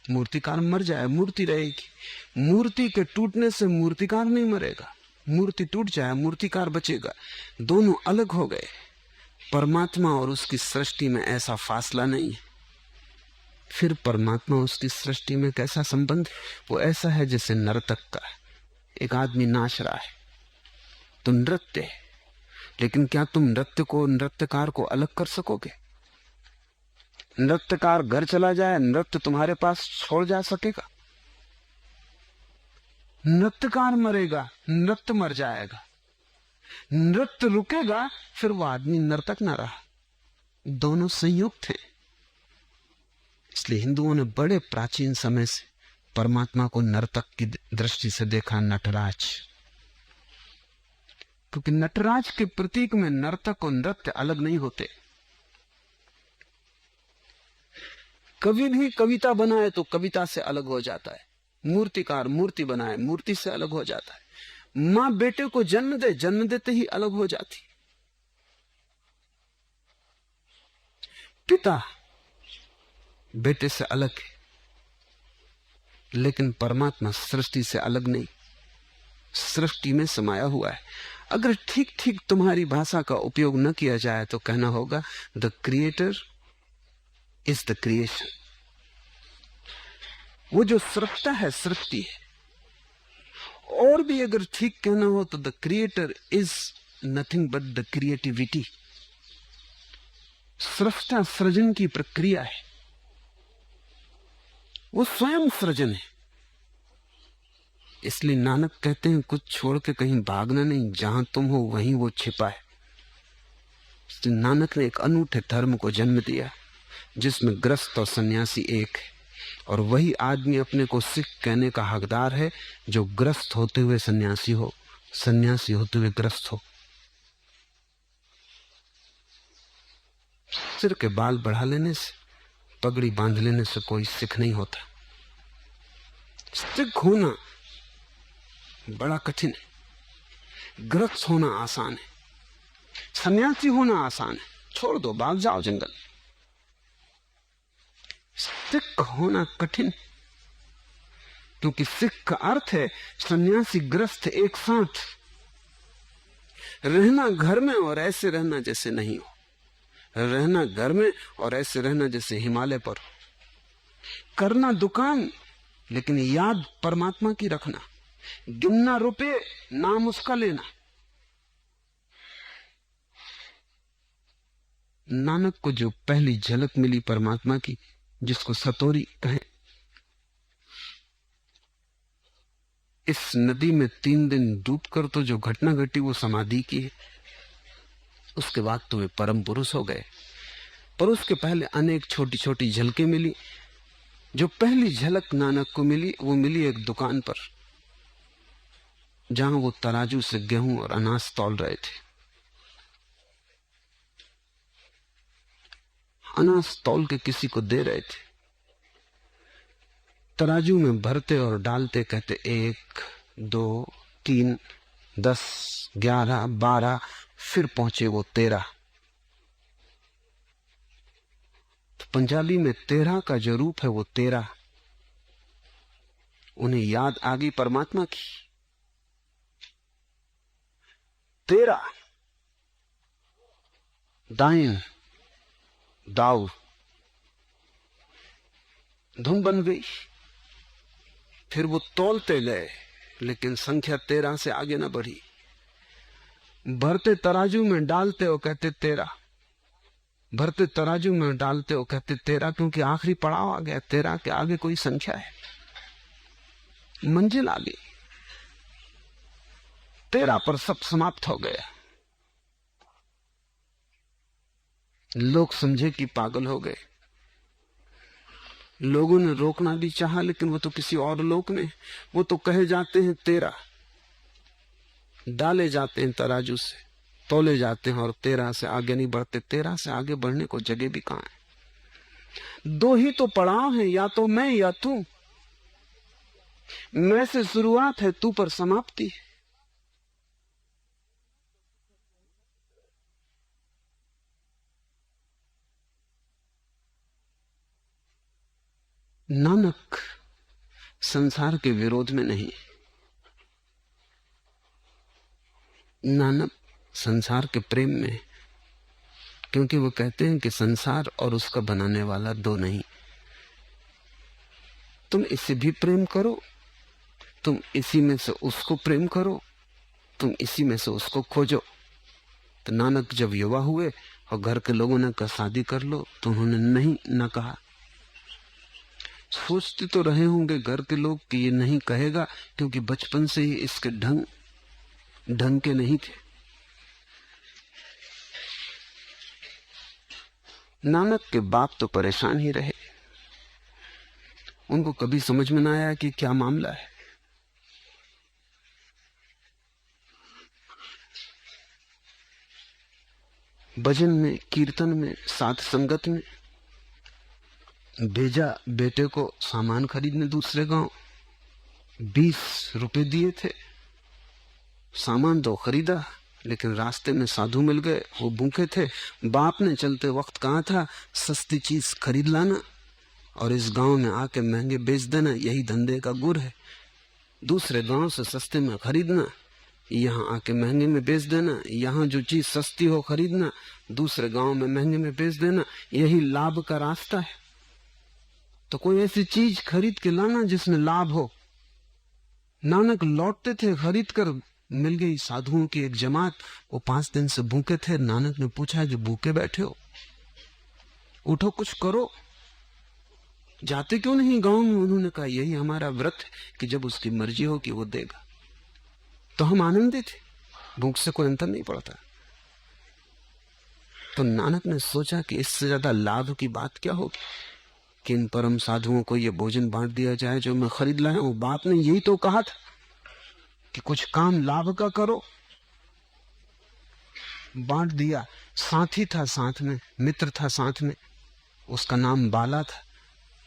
मूर्तिकार मर जाए मूर्ति रहेगी। मूर्ति के टूटने से मूर्तिकार नहीं मरेगा, मूर्ति टूट जाए मूर्तिकार बचेगा, दोनों अलग हो गए। परमात्मा और उसकी सृष्टि में ऐसा फासला नहीं है। फिर परमात्मा उसकी सृष्टि में कैसा संबंध? वो ऐसा है जैसे नर्तक का। एक आदमी नाच रहा है तो नृत्य है, लेकिन क्या तुम नृत्य को, नृत्यकार को अलग कर सकोगे? नृत्यकार घर चला जाए, नृत्य तुम्हारे पास छोड़ जा सकेगा? नृत्यकार मरेगा, नृत्य मर जाएगा। नृत्य रुकेगा, फिर वो आदमी नर्तक ना रहा। दोनों संयुक्त हैं। इसलिए हिंदुओं ने बड़े प्राचीन समय से परमात्मा को नर्तक की दृष्टि से देखा, नटराज। क्योंकि नटराज के प्रतीक में नर्तक और नृत्य अलग नहीं होते। कवि भी कविता बनाए तो कविता से अलग हो जाता है, मूर्तिकार मूर्ति बनाए मूर्ति से अलग हो जाता है। मां बेटे को जन्म दे, जन्म देते ही अलग हो जाती। पिता बेटे से अलग है, लेकिन परमात्मा सृष्टि से अलग नहीं, सृष्टि में समाया हुआ है। अगर ठीक ठीक तुम्हारी भाषा का उपयोग न किया जाए तो कहना होगा the creator is the creation. वो जो सृष्टा है सृष्टि है। और भी अगर ठीक कहना हो तो the creator is nothing but the creativity. सृष्टा सृजन की प्रक्रिया है, वो स्वयं सृजन है। इसलिए नानक कहते हैं कुछ छोड़ के कहीं भागना नहीं, जहां तुम हो वहीं वो छिपा है। इसलिए नानक ने एक अनूठे धर्म को जन्म दिया जिसमें गृहस्थ और सन्यासी एक है, और वही आदमी अपने को सिख कहने का हकदार है जो ग्रस्त होते हुए सन्यासी हो, सन्यासी होते हुए ग्रस्त हो। सिर के बाल बढ़ा लेने से, पगड़ी बांध लेने से कोई सिख नहीं होता। सिख होना बड़ा कठिन है, ग्रस्त होना आसान है, सन्यासी होना आसान है। छोड़ दो, भाग जाओ जंगल। सिख होना कठिन, क्योंकि सिख का अर्थ है सन्यासी ग्रस्त एक साथ रहना, घर में और ऐसे रहना जैसे नहीं हो, रहना घर में और ऐसे रहना जैसे हिमालय पर हो, करना दुकान लेकिन याद परमात्मा की रखना, गिनना रुपए नाम उसका लेना। नानक को जो पहली झलक मिली परमात्मा की, जिसको सतोरी कहें, इस नदी में 3 दिन डूबकर तो जो घटना घटी वो समाधि की है। उसके बाद तो वे परम पुरुष हो गए, पर उसके पहले अनेक छोटी छोटी झलकें मिली। जो पहली झलक नानक को मिली वो मिली एक दुकान पर, जहां वो तराजू से गेहूं और अनाज तौल रहे थे। अनाज तौल के किसी को दे रहे थे, तराजू में भरते और डालते, कहते 1 2 3 10 11 12, फिर पहुंचे वो 13। तो पंजाबी में 13 का जो रूप है वो 13। उन्हें याद आ गई परमात्मा की। 13 दाइन दाऊ, धुन बन गई। फिर वो तौलते गए, लेकिन संख्या 13 से आगे ना बढ़ी। भरते तराजू में डालते हो कहते 13, भरते तराजू में डालते हो कहते 13, क्योंकि आखिरी पड़ाव आ गया। 13 के आगे कोई संख्या है, मंजिल आ गई। 13 पर सब समाप्त हो गया। लोग समझे कि पागल हो गए। लोगों ने रोकना भी चाहा, लेकिन वो तो किसी और लोक में, वो तो कहे जाते हैं 13, डाले जाते हैं तराजू से, तोले जाते हैं और 13 से आगे नहीं बढ़ते। 13 से आगे बढ़ने को जगह भी कहां है। दो ही तो पड़ाव हैं, या तो मैं या तू। मैं से शुरुआत है, तू पर समाप्ति। नानक संसार के विरोध में नहीं, नानक संसार के प्रेम में है। क्योंकि वो कहते हैं कि संसार और उसका बनाने वाला दो नहीं। तुम इसे भी प्रेम करो, तुम इसी में से उसको प्रेम करो, तुम इसी में से उसको खोजो। तो नानक जब युवा हुए और घर के लोगों ने कहा शादी कर लो, तो उन्होंने नहीं न कहा। सोचते तो रहे होंगे घर के लोग कि ये नहीं कहेगा, क्योंकि बचपन से ही इसके ढंग के नहीं थे। नानक के बाप तो परेशान ही रहे, उनको कभी समझ में ना आया कि क्या मामला है। भजन में, कीर्तन में, साथ संगत में भेजा बेटे को सामान खरीदने दूसरे गांव। 20 रुपए दिए थे, सामान तो खरीदा, लेकिन रास्ते में साधु मिल गए, वो भूखे थे। बाप ने चलते वक्त कहा था सस्ती चीज खरीद लाना और इस गांव में आके महंगे बेच देना, यही धंधे का गुर है। दूसरे गांव से सस्ते में खरीदना, यहाँ आके महंगे में बेच देना। यहाँ जो चीज सस्ती हो खरीदना, दूसरे गांव में महंगे में बेच देना, यही लाभ का रास्ता है। तो कोई ऐसी चीज खरीद के लाना जिसमें लाभ हो। नानक लौटते थे, खरीद कर मिल गई साधुओं की एक जमात। वो 5 दिन से भूखे थे। नानक ने पूछा, जो भूखे बैठे हो, उठो कुछ करो, जाते क्यों नहीं गांव में? उन्होंने कहा, यही हमारा व्रत है कि जब उसकी मर्जी हो कि वो देगा तो हम आनंदित थे, भूख से कोई अंतर नहीं पड़ता। तो नानक ने सोचा कि इससे ज्यादा लाभ की बात क्या होगी कि इन परम साधुओं को ये भोजन बांट दिया जाए जो मैं खरीद लाया हूं। बाप ने यही तो कहा था कि कुछ काम लाभ का करो। बांट दिया। साथी था साथ में, मित्र था साथ में, उसका नाम बाला था।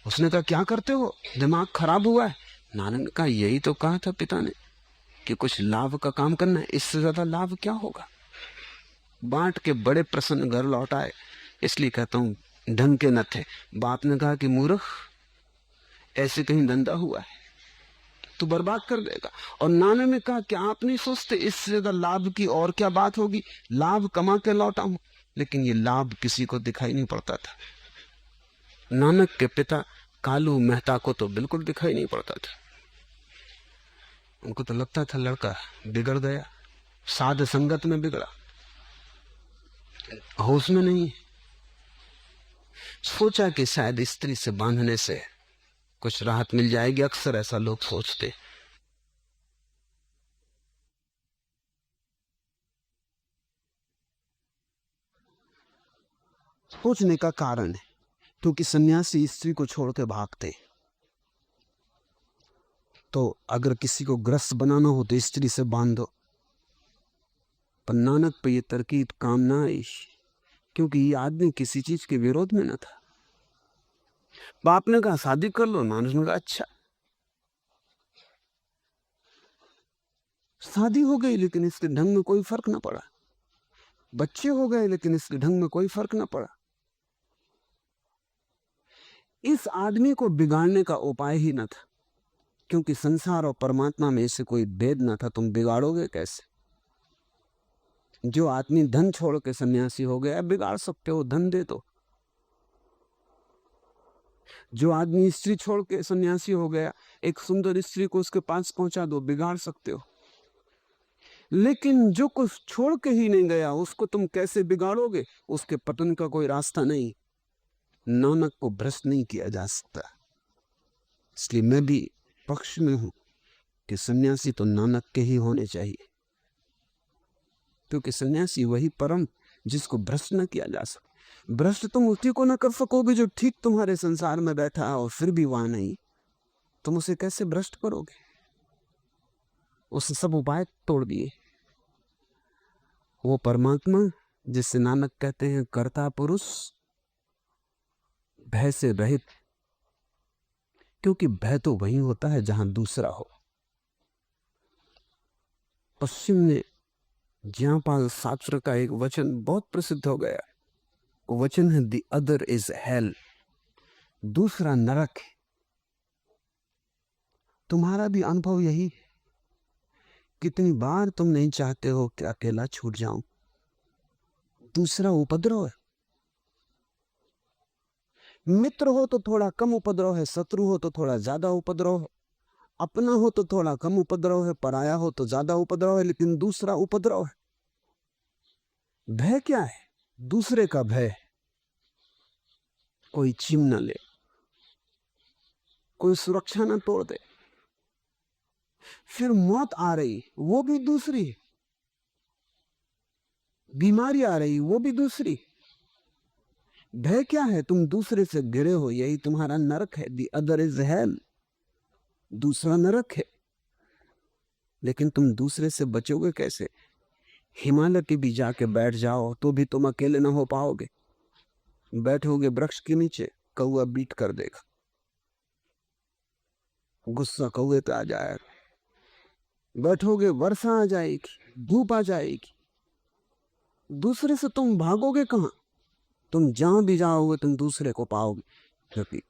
उसने कहा, क्या करते हो, दिमाग खराब हुआ है? नानक ने कहा, यही तो कहा था पिता ने कि कुछ लाभ का काम करना है, इससे ज्यादा लाभ क्या होगा। बांट के बड़े प्रसन्न घर लौट आए। इसलिए कहता हूं ढंग के न थे। बाप ने कहा कि मूर्ख, ऐसे कहीं धंधा हुआ है, तू बर्बाद कर देगा। और नाना ने कहा कि आप नहीं सोचते इससे ज्यादा लाभ की और क्या बात होगी, लाभ कमा के लौटा हूं। लेकिन ये लाभ किसी को दिखाई नहीं पड़ता था। नानक के पिता कालू मेहता को तो बिल्कुल दिखाई नहीं पड़ता था। उनको तो लगता था लड़का बिगड़ गया, साध संगत में बिगड़ा, होश में नहीं। सोचा कि शायद स्त्री से बांधने से कुछ राहत मिल जाएगी। अक्सर ऐसा लोग सोचते। सोचने का कारण है क्योंकि सन्यासी स्त्री को छोड़ के भागते। तो अगर किसी को ग्रस्त बनाना हो तो स्त्री से बांध दो। पर नानक पे ये तरकीब काम ना आई, क्योंकि ये आदमी किसी चीज के विरोध में न था। बाप ने कहा शादी कर लो, नानक ने कहा अच्छा। शादी हो गई, लेकिन इसके ढंग में कोई फर्क ना पड़ा। बच्चे हो गए, लेकिन इसके ढंग में कोई फर्क ना पड़ा। इस आदमी को बिगाड़ने का उपाय ही न था, क्योंकि संसार और परमात्मा में ऐसे कोई भेद न था। तुम बिगाड़ोगे कैसे? जो आदमी धन छोड़ के सन्यासी हो गया, बिगाड़ सकते हो, धन दे दो। जो आदमी स्त्री छोड़ के सन्यासी हो गया, एक सुंदर स्त्री को उसके पास पहुंचा दो, बिगाड़ सकते हो। लेकिन जो कुछ छोड़ के ही नहीं गया, उसको तुम कैसे बिगाड़ोगे? उसके पतन का कोई रास्ता नहीं। नानक को भ्रष्ट नहीं किया जा सकता। इसलिए मैं भी पक्ष में हूं कि सन्यासी तो नानक के ही होने चाहिए, क्योंकि सन्यासी वही परम जिसको भ्रष्ट न किया जा सकता। भ्रष्ट तुम उसी को न कर सकोगे जो ठीक तुम्हारे संसार में बैठा है और फिर भी वहां नहीं। तुम उसे कैसे भ्रष्ट करोगे? उसने सब उपाय तोड़ दिए। वो परमात्मा जिसे नानक कहते हैं कर्ता पुरुष, भय से रहित, क्योंकि भय तो वही होता है जहां दूसरा हो। पश्चिम ने ज्ञापाल सार्त्र का एक वचन बहुत प्रसिद्ध हो गया। वचन है, द अदर इज हेल, दूसरा नरक है। तुम्हारा भी अनुभव यही है। कितनी बार तुम नहीं चाहते हो कि अकेला छूट जाऊं, दूसरा उपद्रव है। मित्र हो तो थोड़ा कम उपद्रव है, शत्रु हो तो थोड़ा ज्यादा उपद्रव है, अपना हो तो थोड़ा कम उपद्रव है, पराया हो तो ज्यादा उपद्रव है, लेकिन दूसरा उपद्रव है। भय क्या है? दूसरे का भय। कोई छीन न ले, कोई सुरक्षा न तोड़ दे। फिर मौत आ रही, वो भी दूसरी। बीमारी आ रही, वो भी दूसरी। भय क्या है? तुम दूसरे से घिरे हो, यही तुम्हारा नरक है। दी अदर इज हेल, दूसरा नरक है। लेकिन तुम दूसरे से बचोगे कैसे? हिमालय के भी जाके बैठ जाओ तो भी तुम अकेले ना हो पाओगे। बैठोगे वृक्ष के नीचे, कौआ बीट कर देगा, गुस्सा कौए पे आ जाएगा। बैठोगे, वर्षा आ जाएगी, धूप आ जाएगी, दूसरे से तुम भागोगे कहां? तुम जहां भी जाओगे तुम दूसरे को पाओगे। क्योंकि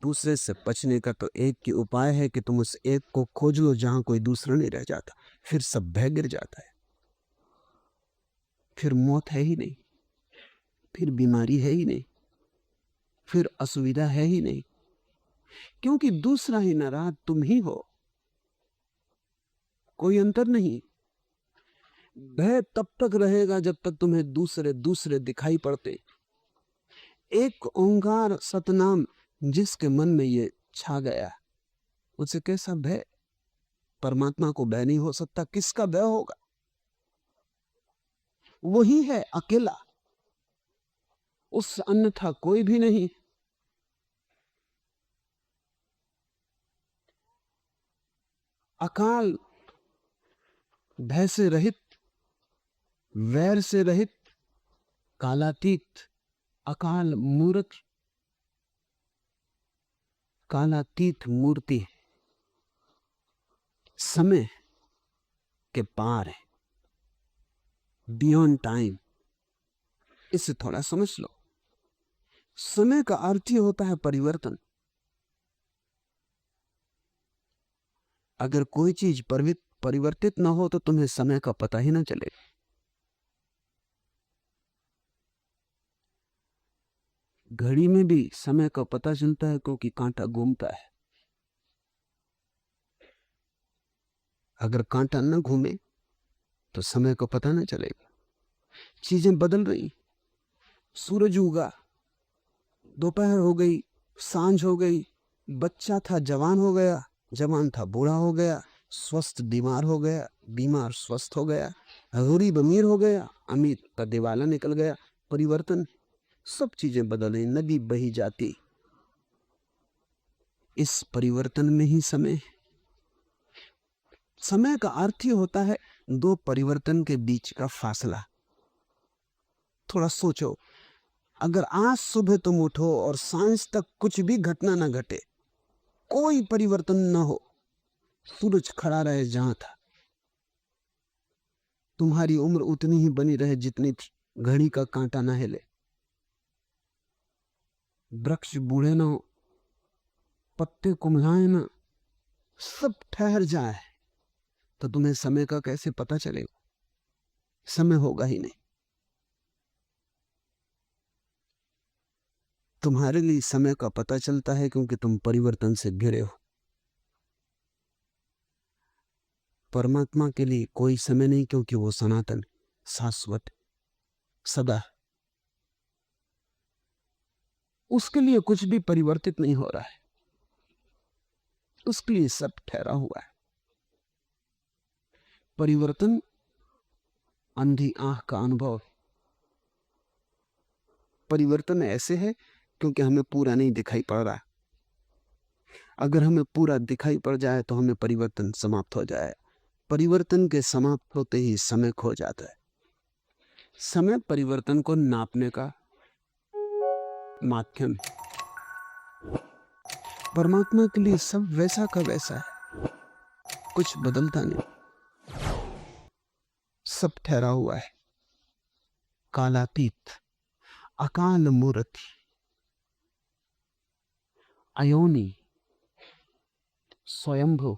दूसरे से बचने का तो एक ही उपाय है कि तुम उस एक को खोज लो जहां कोई दूसरा नहीं रह जाता। फिर सब भय गिर जाता है। फिर मौत है ही नहीं, फिर बीमारी है ही नहीं, फिर असुविधा है ही नहीं, क्योंकि दूसरा ही न रहा, तुम ही हो। कोई अंतर नहीं। भय तब तक रहेगा जब तक तुम्हें दूसरे दूसरे दिखाई पड़ते। एक ओंकार सतनाम जिसके मन में ये छा गया, उसे कैसा भय? परमात्मा को भय नहीं हो सकता, किसका भय होगा? वही है अकेला, उससे अन्यथा कोई भी नहीं। अकाल भय से रहित, वैर से रहित, कालातीत, अकाल मूर्त, कालातीत मूर्ति समय के पार है, बियॉन्ड टाइम। इसे थोड़ा समझ लो। समय का अर्थ ही होता है परिवर्तन। अगर कोई चीज परिवर्तित ना हो तो तुम्हें समय का पता ही ना चलेगा। घड़ी में भी समय का पता चलता है क्योंकि कांटा घूमता है। अगर कांटा न घूमे तो समय को पता ना चलेगा। चीजें बदल रही, सूरज उगा, दोपहर हो गई, सांझ हो गई, बच्चा था जवान हो गया, जवान था बूढ़ा हो गया, स्वस्थ बीमार हो गया, बीमार स्वस्थ हो गया, गरीब अमीर हो गया, अमीर का दिवाला निकल गया। परिवर्तन, सब चीजें बदल रही, नदी बही जाती। इस परिवर्तन में ही समय का अर्थ ही होता है दो परिवर्तन के बीच का फासला। थोड़ा सोचो, अगर आज सुबह तुम उठो और सांझ तक कुछ भी घटना ना घटे, कोई परिवर्तन ना हो, सूरज खड़ा रहे जहां था, तुम्हारी उम्र उतनी ही बनी रहे जितनी थी, घड़ी का कांटा ना हिले, वृक्ष बूढ़े ना हो, पत्ते कुम्हलाए ना, सब ठहर जाए, तो तुम्हें समय का कैसे पता चलेगा? समय होगा ही नहीं। तुम्हारे लिए समय का पता चलता है क्योंकि तुम परिवर्तन से घिरे हो। परमात्मा के लिए कोई समय नहीं, क्योंकि वो सनातन, शाश्वत, सदा। उसके लिए कुछ भी परिवर्तित नहीं हो रहा है, उसके लिए सब ठहरा हुआ है। परिवर्तन अंधी आंख का अनुभव। परिवर्तन ऐसे है क्योंकि हमें पूरा नहीं दिखाई पड़ रहा। अगर हमें पूरा दिखाई पड़ जाए तो हमें परिवर्तन समाप्त हो जाए। परिवर्तन के समाप्त होते ही समय खो जाता है। समय परिवर्तन को नापने का माध्यम है। परमात्मा के लिए सब वैसा का वैसा है, कुछ बदलता नहीं, सब ठहरा हुआ है। कालातीत, अकाल मूर्ति, अयोनी, स्वयंभू।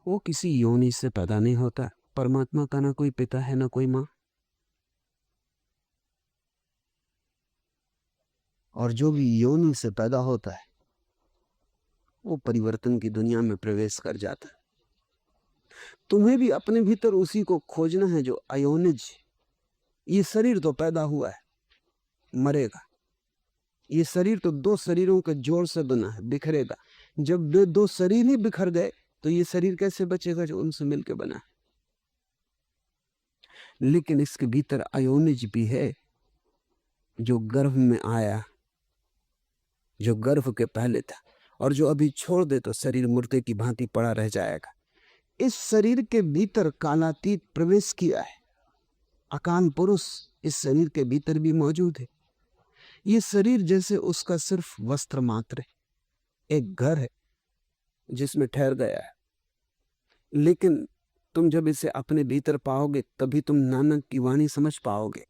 वो किसी योनि से पैदा नहीं होता। परमात्मा का ना कोई पिता है ना कोई मां। और जो भी योनि से पैदा होता है वो परिवर्तन की दुनिया में प्रवेश कर जाता है। तुम्हें भी अपने भीतर उसी को खोजना है जो अयोनिज। ये शरीर तो पैदा हुआ है, मरेगा। ये शरीर तो दो शरीरों के जोड़ से बना है, बिखरेगा। जब वे दो शरीर ही बिखर गए तो ये शरीर कैसे बचेगा जो उनसे मिलकर बना है। लेकिन इसके भीतर अयोनिज भी है, जो गर्भ में आया, जो गर्भ के पहले था, और जो अभी छोड़ दे तो शरीर मुर्दे की भांति पड़ा रह जाएगा। इस शरीर के भीतर कालातीत प्रवेश किया है। अकाल पुरुष इस शरीर के भीतर भी मौजूद है। ये शरीर जैसे उसका सिर्फ वस्त्र मात्र है, एक घर है जिसमें ठहर गया है। लेकिन तुम जब इसे अपने भीतर पाओगे तभी तुम नानक की वाणी समझ पाओगे।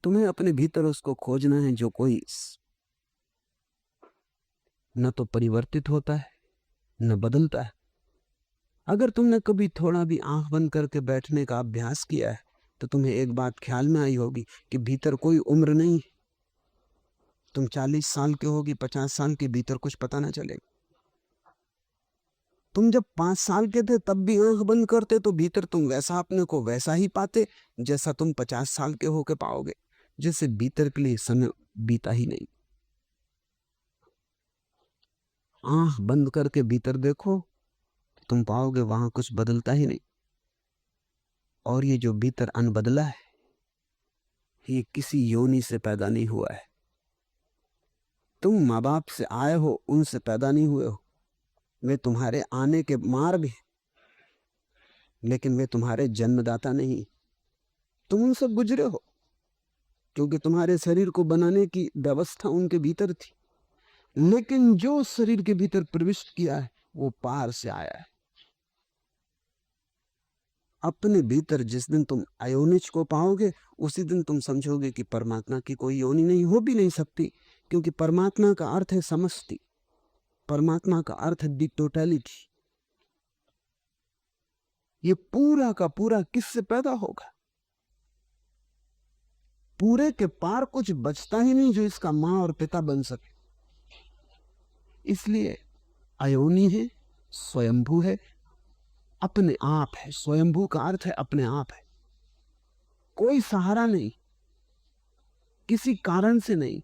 तुम्हें अपने भीतर उसको खोजना है जो कोई न तो परिवर्तित होता है न बदलता है। अगर तुमने कभी थोड़ा भी आंख बंद करके बैठने का अभ्यास किया है तो तुम्हें एक बात ख्याल में आई होगी कि भीतर कोई उम्र नहीं है। तुम 40 साल के होगी, 50 साल के, भीतर कुछ पता ना चलेगा। तुम जब 5 साल के थे तब भी आंख बंद करते तो भीतर तुम वैसा अपने को वैसा ही पाते जैसा तुम 50 साल के होके पाओगे। जैसे भीतर के लिए समय बीता ही नहीं। आंख बंद करके भीतर देखो, तुम पाओगे वहां कुछ बदलता ही नहीं। और ये जो भीतर अनबदला है, ये किसी योनि से पैदा नहीं हुआ है। तुम माँ बाप से आए हो, उनसे पैदा नहीं हुए हो। वे तुम्हारे आने के मार्ग हैं, लेकिन वे तुम्हारे जन्मदाता नहीं। तुम उनसे गुजरे हो, क्योंकि तुम्हारे शरीर को बनाने की व्यवस्था उनके भीतर थी। लेकिन जो शरीर के भीतर प्रविष्ट किया है वो पार से आया है। अपने भीतर जिस दिन तुम अयोनिज को पाओगे उसी दिन तुम समझोगे कि परमात्मा की कोई योनि नहीं, हो भी नहीं सकती, क्योंकि परमात्मा का अर्थ है समष्टि। परमात्मा का अर्थ है दी टोटलिटी। ये पूरा का पूरा किससे पैदा होगा? पूरे के पार कुछ बचता ही नहीं जो इसका मां और पिता बन सके। इसलिए अयोनि है, स्वयंभू है, अपने आप है। स्वयंभू का अर्थ है अपने आप है, कोई सहारा नहीं, किसी कारण से नहीं,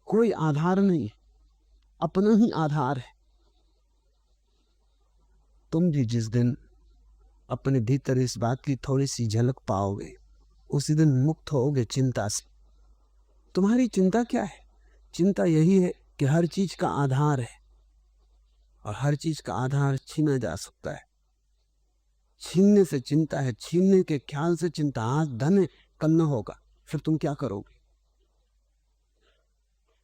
कोई आधार नहीं, अपना ही आधार है। तुम भी जिस दिन अपने भीतर इस बात की थोड़ी सी झलक पाओगे उसी दिन मुक्त होगे चिंता से। तुम्हारी चिंता क्या है? चिंता यही है कि हर चीज का आधार है, और हर चीज का आधार छीना जा सकता है। छीनने से चिंता है, छीनने के ख्याल से चिंता। आज धन है, कल न होगा, फिर तुम क्या करोगे?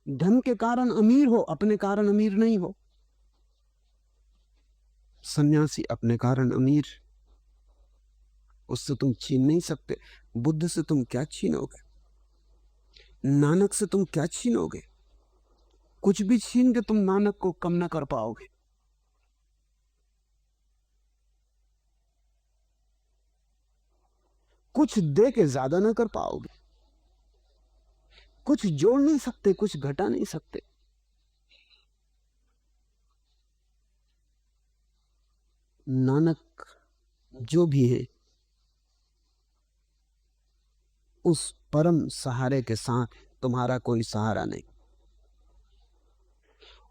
धन के कारण अमीर हो, अपने कारण अमीर नहीं हो। सन्यासी अपने कारण अमीर, उससे तुम छीन नहीं सकते। बुद्ध से तुम क्या छीनोगे? नानक से तुम क्या छीनोगे? कुछ भी छीन के तुम नानक को कम ना कर पाओगे। कुछ दे के ज्यादा ना कर पाओगे। कुछ जोड़ नहीं सकते, कुछ घटा नहीं सकते। नानक जो भी है उस परम सहारे के साथ तुम्हारा कोई सहारा नहीं,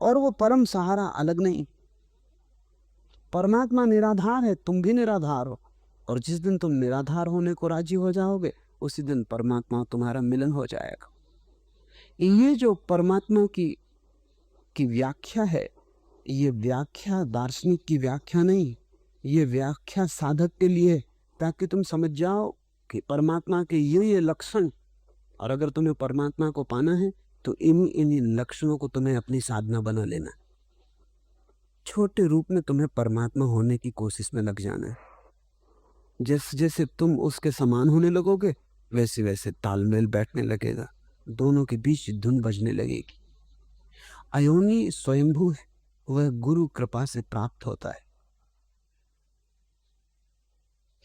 और वो परम सहारा अलग नहीं। परमात्मा निराधार है, तुम भी निराधार हो, और जिस दिन तुम निराधार होने को राजी हो जाओगे उसी दिन परमात्मा तुम्हारा मिलन हो जाएगा। ये जो परमात्मा की व्याख्या है, ये व्याख्या दार्शनिक की व्याख्या नहीं, ये व्याख्या साधक के लिए, ताकि तुम समझ जाओ कि परमात्मा के ये लक्षण, और अगर तुम्हें परमात्मा को पाना है तो इन्हीं लक्षणों को तुम्हें अपनी साधना बना लेना। छोटे रूप में तुम्हें परमात्मा होने की कोशिश में लग जाना है। जैसे जैसे तुम उसके समान होने लगोगे वैसे वैसे तालमेल बैठने लगेगा, दोनों के बीच धुन बजने लगेगी। अयोनी स्वयंभू है, वह गुरु कृपा से प्राप्त होता है।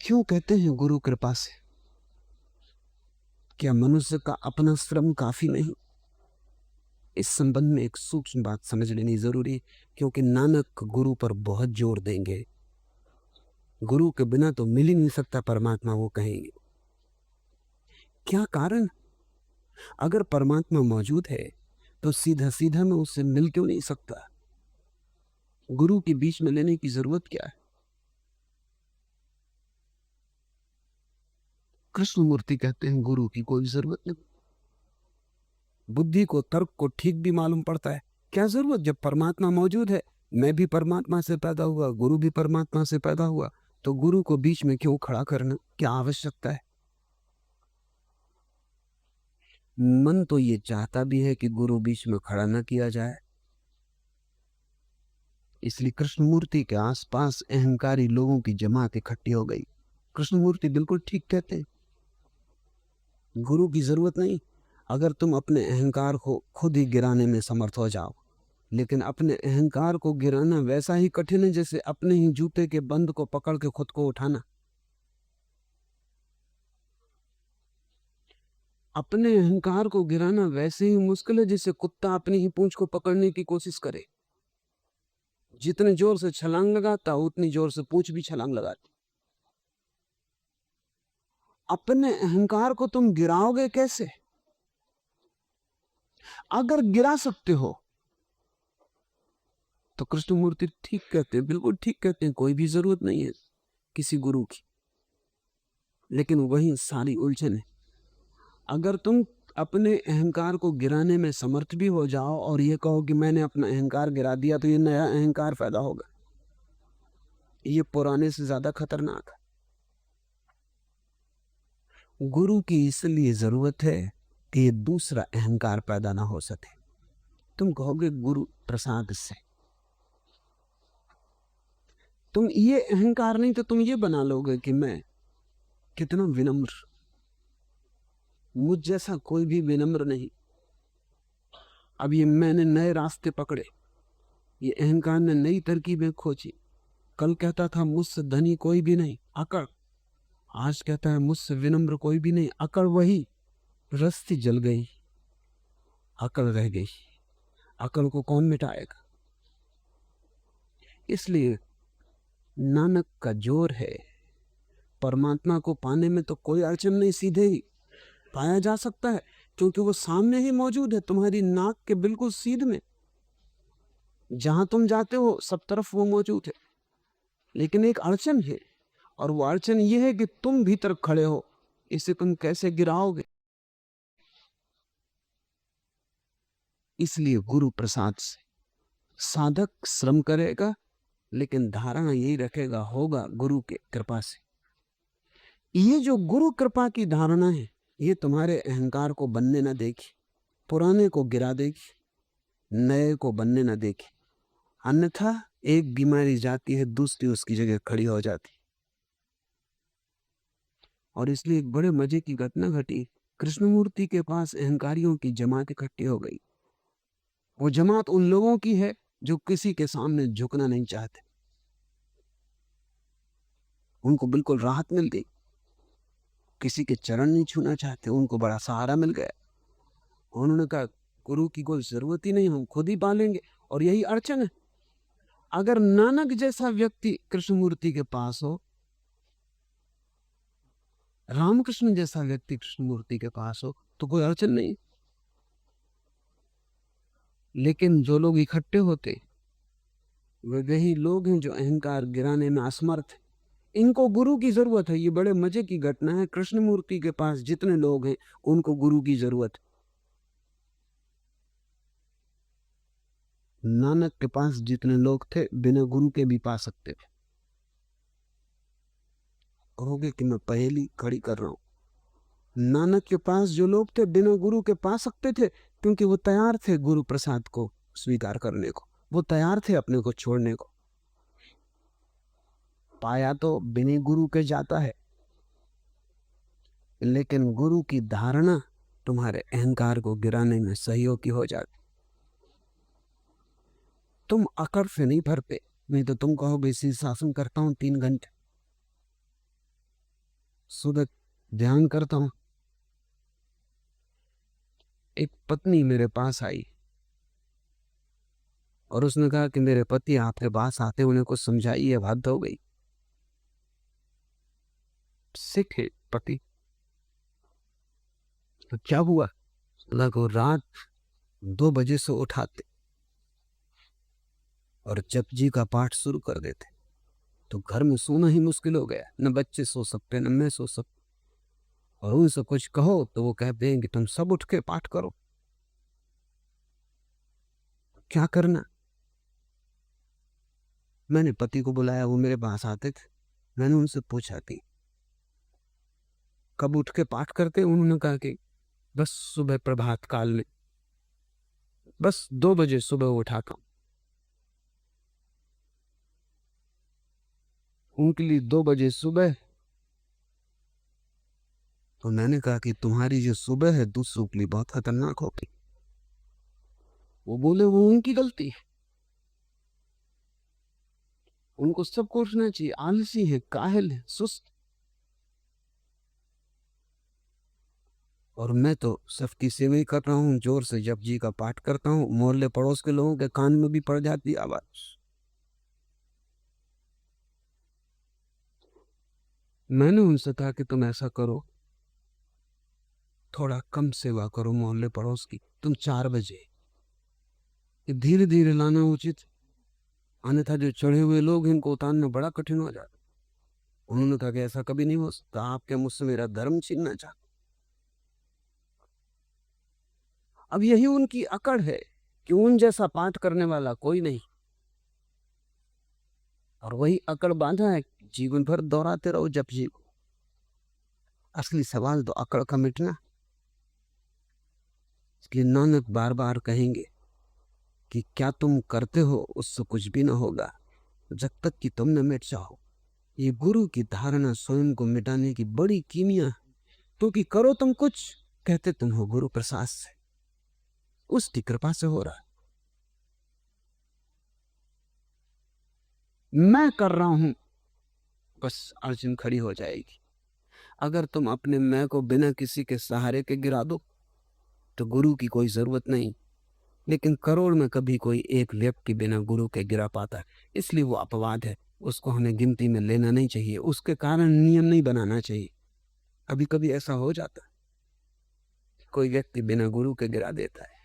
क्यों कहते हैं गुरु कृपा से? क्या मनुष्य का अपना श्रम काफी नहीं? इस संबंध में एक सूक्ष्म बात समझ लेनी जरूरी है, क्योंकि नानक गुरु पर बहुत जोर देंगे। गुरु के बिना तो मिल ही नहीं सकता परमात्मा, वो कहेंगे। क्या कारण? अगर परमात्मा मौजूद है तो सीधा सीधा मैं उससे मिल क्यों नहीं सकता? गुरु के बीच में लेने की जरूरत क्या है? कृष्णमूर्ति कहते हैं गुरु की कोई जरूरत नहीं। बुद्धि को, तर्क को ठीक भी मालूम पड़ता है, क्या जरूरत जब परमात्मा मौजूद है। मैं भी परमात्मा से पैदा हुआ, गुरु भी परमात्मा से पैदा हुआ, तो गुरु को बीच में क्यों खड़ा करना? क्या आवश्यकता है? मन तो ये चाहता भी है कि गुरु बीच में खड़ा न किया जाए, इसलिए कृष्णमूर्ति के आसपास अहंकारी लोगों की जमात इकट्ठी हो गई। कृष्णमूर्ति बिल्कुल ठीक कहते हैं, गुरु की जरूरत नहीं। अगर तुम अपने अहंकार को खुद ही गिराने में समर्थ हो जाओ, लेकिन अपने अहंकार को गिराना वैसा ही कठिन है जैसे अपने ही जूते के बंद को पकड़ के खुद को उठाना। अपने अहंकार को गिराना वैसे ही मुश्किल है जैसे कुत्ता अपनी ही पूंछ को पकड़ने की कोशिश करे। जितने जोर से छलांग लगाता उतनी जोर से पूंछ भी छलांग लगाती। अपने अहंकार को तुम गिराओगे कैसे? अगर गिरा सकते हो तो कृष्णमूर्ति ठीक कहते हैं, बिल्कुल ठीक कहते हैं, कोई भी जरूरत नहीं है किसी गुरु की। लेकिन वही सारी उलझन है। अगर तुम अपने अहंकार को गिराने में समर्थ भी हो जाओ और ये कहो कि मैंने अपना अहंकार गिरा दिया, तो ये नया अहंकार पैदा होगा। ये पुराने से ज्यादा खतरनाक है। गुरु की इसलिए जरूरत है कि ये दूसरा अहंकार पैदा ना हो सके। तुम कहोगे गुरु प्रसाद से, तुम ये अहंकार नहीं तो तुम ये बना लोगे कि मैं कितना विनम्र, मुझ जैसा कोई भी विनम्र नहीं। अब ये मैंने नए रास्ते पकड़े, ये अहंकार ने नई तरकीबें खोजी। कल कहता था मुझसे धनी कोई भी नहीं, अकड़। आज कहता है मुझसे विनम्र कोई भी नहीं, अकड़। वही रस्ती जल गई, अकड़ रह गई। अकड़ को कौन मिटाएगा? इसलिए नानक का जोर है, परमात्मा को पाने में तो कोई अड़चन नहीं, सीधे ही पाया जा सकता है, क्योंकि वो सामने ही मौजूद है, तुम्हारी नाक के बिल्कुल सीध में। जहां तुम जाते हो सब तरफ वो मौजूद है। लेकिन एक अड़चन है, और वो अड़चन ये है कि तुम भीतर खड़े हो, इसे तुम कैसे गिराओगे? इसलिए गुरु प्रसाद से साधक श्रम करेगा, लेकिन धारणा यही रखेगा होगा गुरु के कृपा से। ये जो गुरु कृपा की धारणा है, ये तुम्हारे अहंकार को बनने न देगी, पुराने को गिरा देगी, नए को बनने न देगी। अन्यथा एक बीमारी जाती है, दूसरी उसकी जगह खड़ी हो जाती। और इसलिए एक बड़े मजे की घटना घटी। कृष्णमूर्ति के पास अहंकारियों की जमात इकट्ठी हो गई। वो जमात उन लोगों की है जो किसी के सामने झुकना नहीं चाहते। उनको बिल्कुल राहत मिल गई, किसी के चरण नहीं छूना चाहते, उनको बड़ा सहारा मिल गया। उन्होंने कहा गुरु की कोई जरूरत ही नहीं, हम खुद ही पालेंगे। और यही अड़चन है। अगर नानक जैसा व्यक्ति कृष्णमूर्ति के पास हो, रामकृष्ण जैसा व्यक्ति कृष्णमूर्ति के पास हो, तो कोई अड़चन नहीं। लेकिन जो लोग इकट्ठे होते वे वही लोग हैं जो अहंकार गिराने में असमर्थ हैं। इनको गुरु की जरूरत है। ये बड़े मजे की घटना है। कृष्णमूर्ति के पास जितने लोग हैं उनको गुरु की जरूरत है। नानक के पास जितने लोग थे बिना गुरु के भी पा सकते थे। कहोगे कि मैं पहेली खड़ी कर रहा हूं, नानक के पास जो लोग थे बिना गुरु के पा सकते थे, क्योंकि वो तैयार थे गुरु प्रसाद को स्वीकार करने को, वो तैयार थे अपने को छोड़ने को। पाया तो बिना गुरु के जाता है, लेकिन गुरु की धारणा तुम्हारे अहंकार को गिराने में सहयोगी हो जाती। तुम अकड़ से नहीं भरते, नहीं तो तुम कहोगे शीर्षासन करता हूं 3 घंटे, सुबह ध्यान करता हूं। एक पत्नी मेरे पास आई और उसने कहा कि मेरे पति आपके पास आते, उन्हें कुछ समझाइए, हद हो गई। सिख है पति, तो क्या हुआ? लगो रात 2 बजे से उठाते और जपजी का पाठ शुरू कर देते, तो घर में सोना ही मुश्किल हो गया। न बच्चे सो सकते, न मैं सो सकता। और उनसे कुछ कहो तो वो कहते हैं कि तुम सब उठ के पाठ करो। क्या करना? मैंने पति को बुलाया, वो मेरे पास आते थे। मैंने उनसे पूछा कि कब उठ के पाठ करते? उन्होंने कहा कि बस सुबह प्रभात काल में, बस 2 बजे सुबह उठाता हूं। उनके लिए 2 बजे सुबह। तो मैंने कहा कि तुम्हारी जो सुबह है दूसरों के लिए बहुत खतरनाक होगी। वो बोले वो उनकी गलती है, उनको सबको उठना चाहिए, आलसी है, काहिल है, सुस्त। और मैं तो सबकी सेवा ही कर रहा हूं, जोर से जपजी का पाठ करता हूं, मोहल्ले पड़ोस के लोगों के कान में भी पड़ जाती आवाज। मैंने उनसे कहा कि तुम ऐसा करो, थोड़ा कम सेवा करो मोहल्ले पड़ोस की, तुम 4 बजे, धीरे धीरे लाना उचित, अन्यथा जो चढ़े हुए लोग इनको उतारना बड़ा कठिन हो जाता। उन्होंने कहा कि ऐसा कभी नहीं हो सकता, आपके मुझसे मेरा धर्म छीनना चाहते। अब यही उनकी अकड़ है कि उन जैसा पाठ करने वाला कोई नहीं, और वही अकड़ बांधा है, जीवन भर दोहराते रहो जपजी को। असली सवाल तो अकड़ का मिटना। इसलिए नानक बार बार कहेंगे कि क्या तुम करते हो उससे कुछ भी ना होगा जब तक कि तुम न मिट जाओ। ये गुरु की धारणा स्वयं को मिटाने की बड़ी कीमिया है, क्योंकि करो तुम कुछ, कहते तुम हो गुरु प्रसाद से, उसकी कृपा से हो रहा है। मैं कर रहा हूं, बस अड़चन खड़ी हो जाएगी। अगर तुम अपने मैं को बिना किसी के सहारे के गिरा दो तो गुरु की कोई जरूरत नहीं। लेकिन करोड़ में कभी कोई एक व्यक्ति बिना गुरु के गिरा पाता है, इसलिए वो अपवाद है, उसको हमें गिनती में लेना नहीं चाहिए, उसके कारण नियम नहीं बनाना चाहिए। कभी कभी ऐसा हो जाता है, कोई व्यक्ति बिना गुरु के गिरा देता है,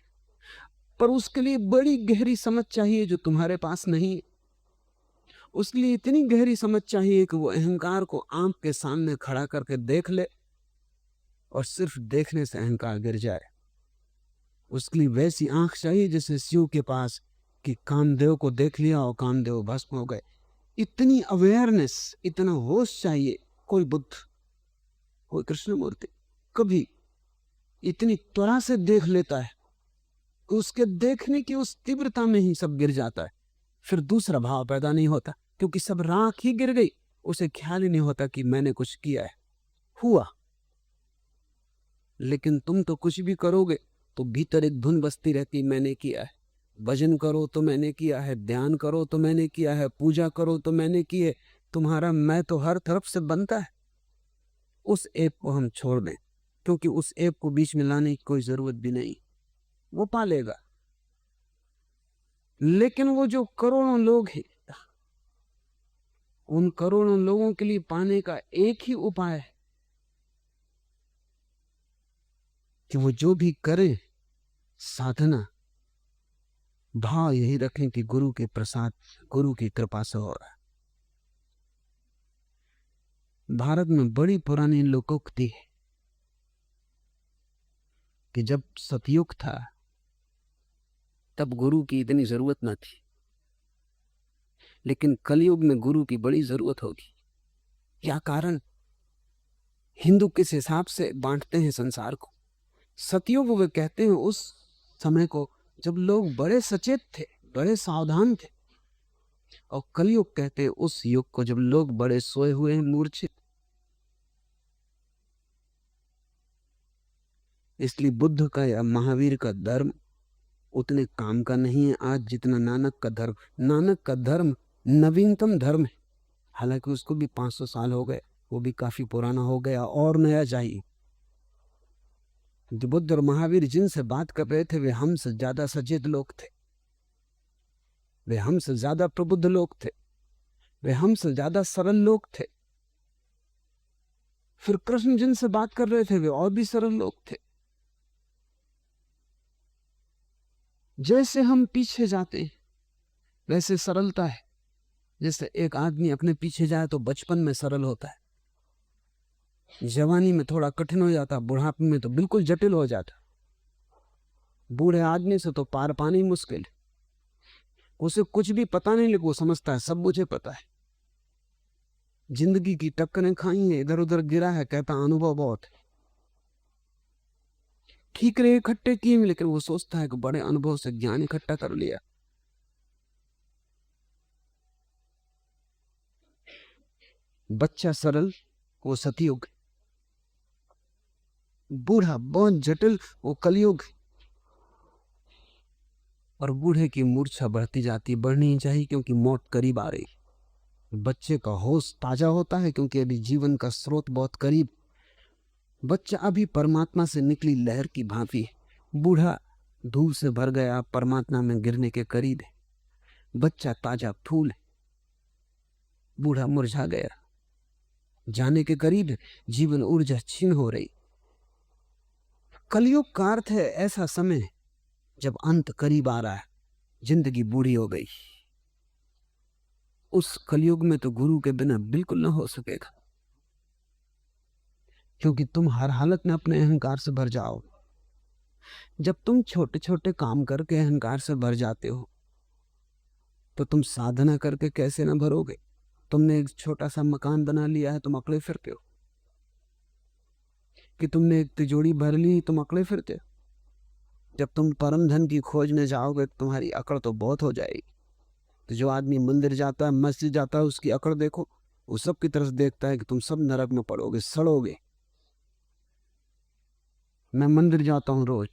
पर उसके लिए बड़ी गहरी समझ चाहिए जो तुम्हारे पास नहीं है। उसके लिए इतनी गहरी समझ चाहिए कि वो अहंकार को आंख के सामने खड़ा करके देख ले और सिर्फ देखने से अहंकार गिर जाए। उसके लिए वैसी आंख चाहिए जैसे शिव के पास, कि कामदेव को देख लिया और कामदेव भस्म हो गए। इतनी अवेयरनेस, इतना होश चाहिए। कोई बुद्ध, कोई कृष्णमूर्ति कभी इतनी त्वरा से देख लेता है, उसके देखने की उस तीव्रता में ही सब गिर जाता है। फिर दूसरा भाव पैदा नहीं होता, क्योंकि सब राख ही गिर गई। उसे ख्याल ही नहीं होता कि मैंने कुछ किया है, हुआ। लेकिन तुम तो कुछ भी करोगे तो भीतर एक धुन बजती रहती, मैंने किया है। भजन करो तो मैंने किया है, ध्यान करो तो मैंने किया है, पूजा करो तो मैंने की है। तुम्हारा मैं तो हर तरफ से बनता है। उस ऐप को हम छोड़ दें, क्योंकि उस ऐप को बीच में लाने की कोई जरूरत भी नहीं, वो पालेगा। लेकिन वो जो करोड़ों लोग हैं, उन करोड़ों लोगों के लिए पाने का एक ही उपाय है कि वो जो भी करें साधना, भाव यही रखें कि गुरु के प्रसाद, गुरु की कृपा से हो रहा है। भारत में बड़ी पुरानी लोकोक्ति है कि जब सतयुग था तब गुरु की इतनी जरूरत न थी, लेकिन कलयुग में गुरु की बड़ी जरूरत होगी। क्या कारण? हिंदू किस हिसाब से बांटते हैं संसार को। सतयुग वे कहते हैं उस समय को जब लोग बड़े सचेत थे, बड़े सावधान थे, और कलयुग कहते हैं उस युग को जब लोग बड़े सोए हुए हैं, मूर्छित। इसलिए बुद्ध का या महावीर का धर्म उतने काम का नहीं है आज जितना नानक का धर्म। नानक का धर्म नवीनतम धर्म है, हालांकि उसको भी 500 साल हो गए, वो भी काफी पुराना हो गया और नया चाहिए। जो बुद्ध और महावीर जिनसे बात कर रहे थे वे हमसे ज्यादा सचेत लोग थे, वे हमसे ज्यादा प्रबुद्ध लोग थे, वे हमसे ज्यादा सरल लोग थे। फिर कृष्ण जिनसे बात कर रहे थे वे और भी सरल लोग थे। जैसे हम पीछे जाते हैं वैसे सरलता है। जैसे एक आदमी अपने पीछे जाए तो बचपन में सरल होता है, जवानी में थोड़ा कठिन हो जाता, बुढ़ापे में तो बिल्कुल जटिल हो जाता। बूढ़े आदमी से तो पार पानी मुश्किल है, उसे कुछ भी पता नहीं लेकिन वो समझता है सब मुझे पता है। जिंदगी की टक्करें खाई है, इधर उधर गिरा है, कहता अनुभव बहुत है। ठीकरे इकट्ठे किए लेकिन वो सोचता है कि बड़े अनुभव से ज्ञान इकट्ठा कर लिया। बच्चा सरल वो सतयुग, बूढ़ा बहुत जटिल वो कलयुग। और बूढ़े की मूर्छा बढ़ती जाती, बढ़नी ही चाहिए क्योंकि मौत करीब आ रही। बच्चे का होश ताजा होता है क्योंकि अभी जीवन का स्रोत बहुत करीब। बच्चा अभी परमात्मा से निकली लहर की भांति है, बूढ़ा धूल से भर गया परमात्मा में गिरने के करीब है। बच्चा ताजा फूल है, बूढ़ा मुरझा गया जाने के करीब है, जीवन ऊर्जा छीन हो रही। कलयुग का अर्थ है ऐसा समय जब अंत करीब आ रहा है, जिंदगी बूढ़ी हो गई। उस कलयुग में तो गुरु के बिना बिल्कुल ना हो सकेगा, क्योंकि तुम हर हालत में अपने अहंकार से भर जाओ। जब तुम छोटे छोटे काम करके अहंकार से भर जाते हो तो तुम साधना करके कैसे ना भरोगे। तुमने एक छोटा सा मकान बना लिया है, तुम अकड़े फिरते हो कि तुमने एक तिजोरी भर ली, तुम अकड़े फिरते हो। जब तुम परम धन की खोज में जाओगे तुम्हारी अकड़ तो बहुत हो जाएगी। तो जो आदमी मंदिर जाता है, मस्जिद जाता है, उसकी अकड़ देखो, वो सब की तरफ देखता है कि तुम सब नरक में पड़ोगे, सड़ोगे। मैं मंदिर जाता हूं रोज,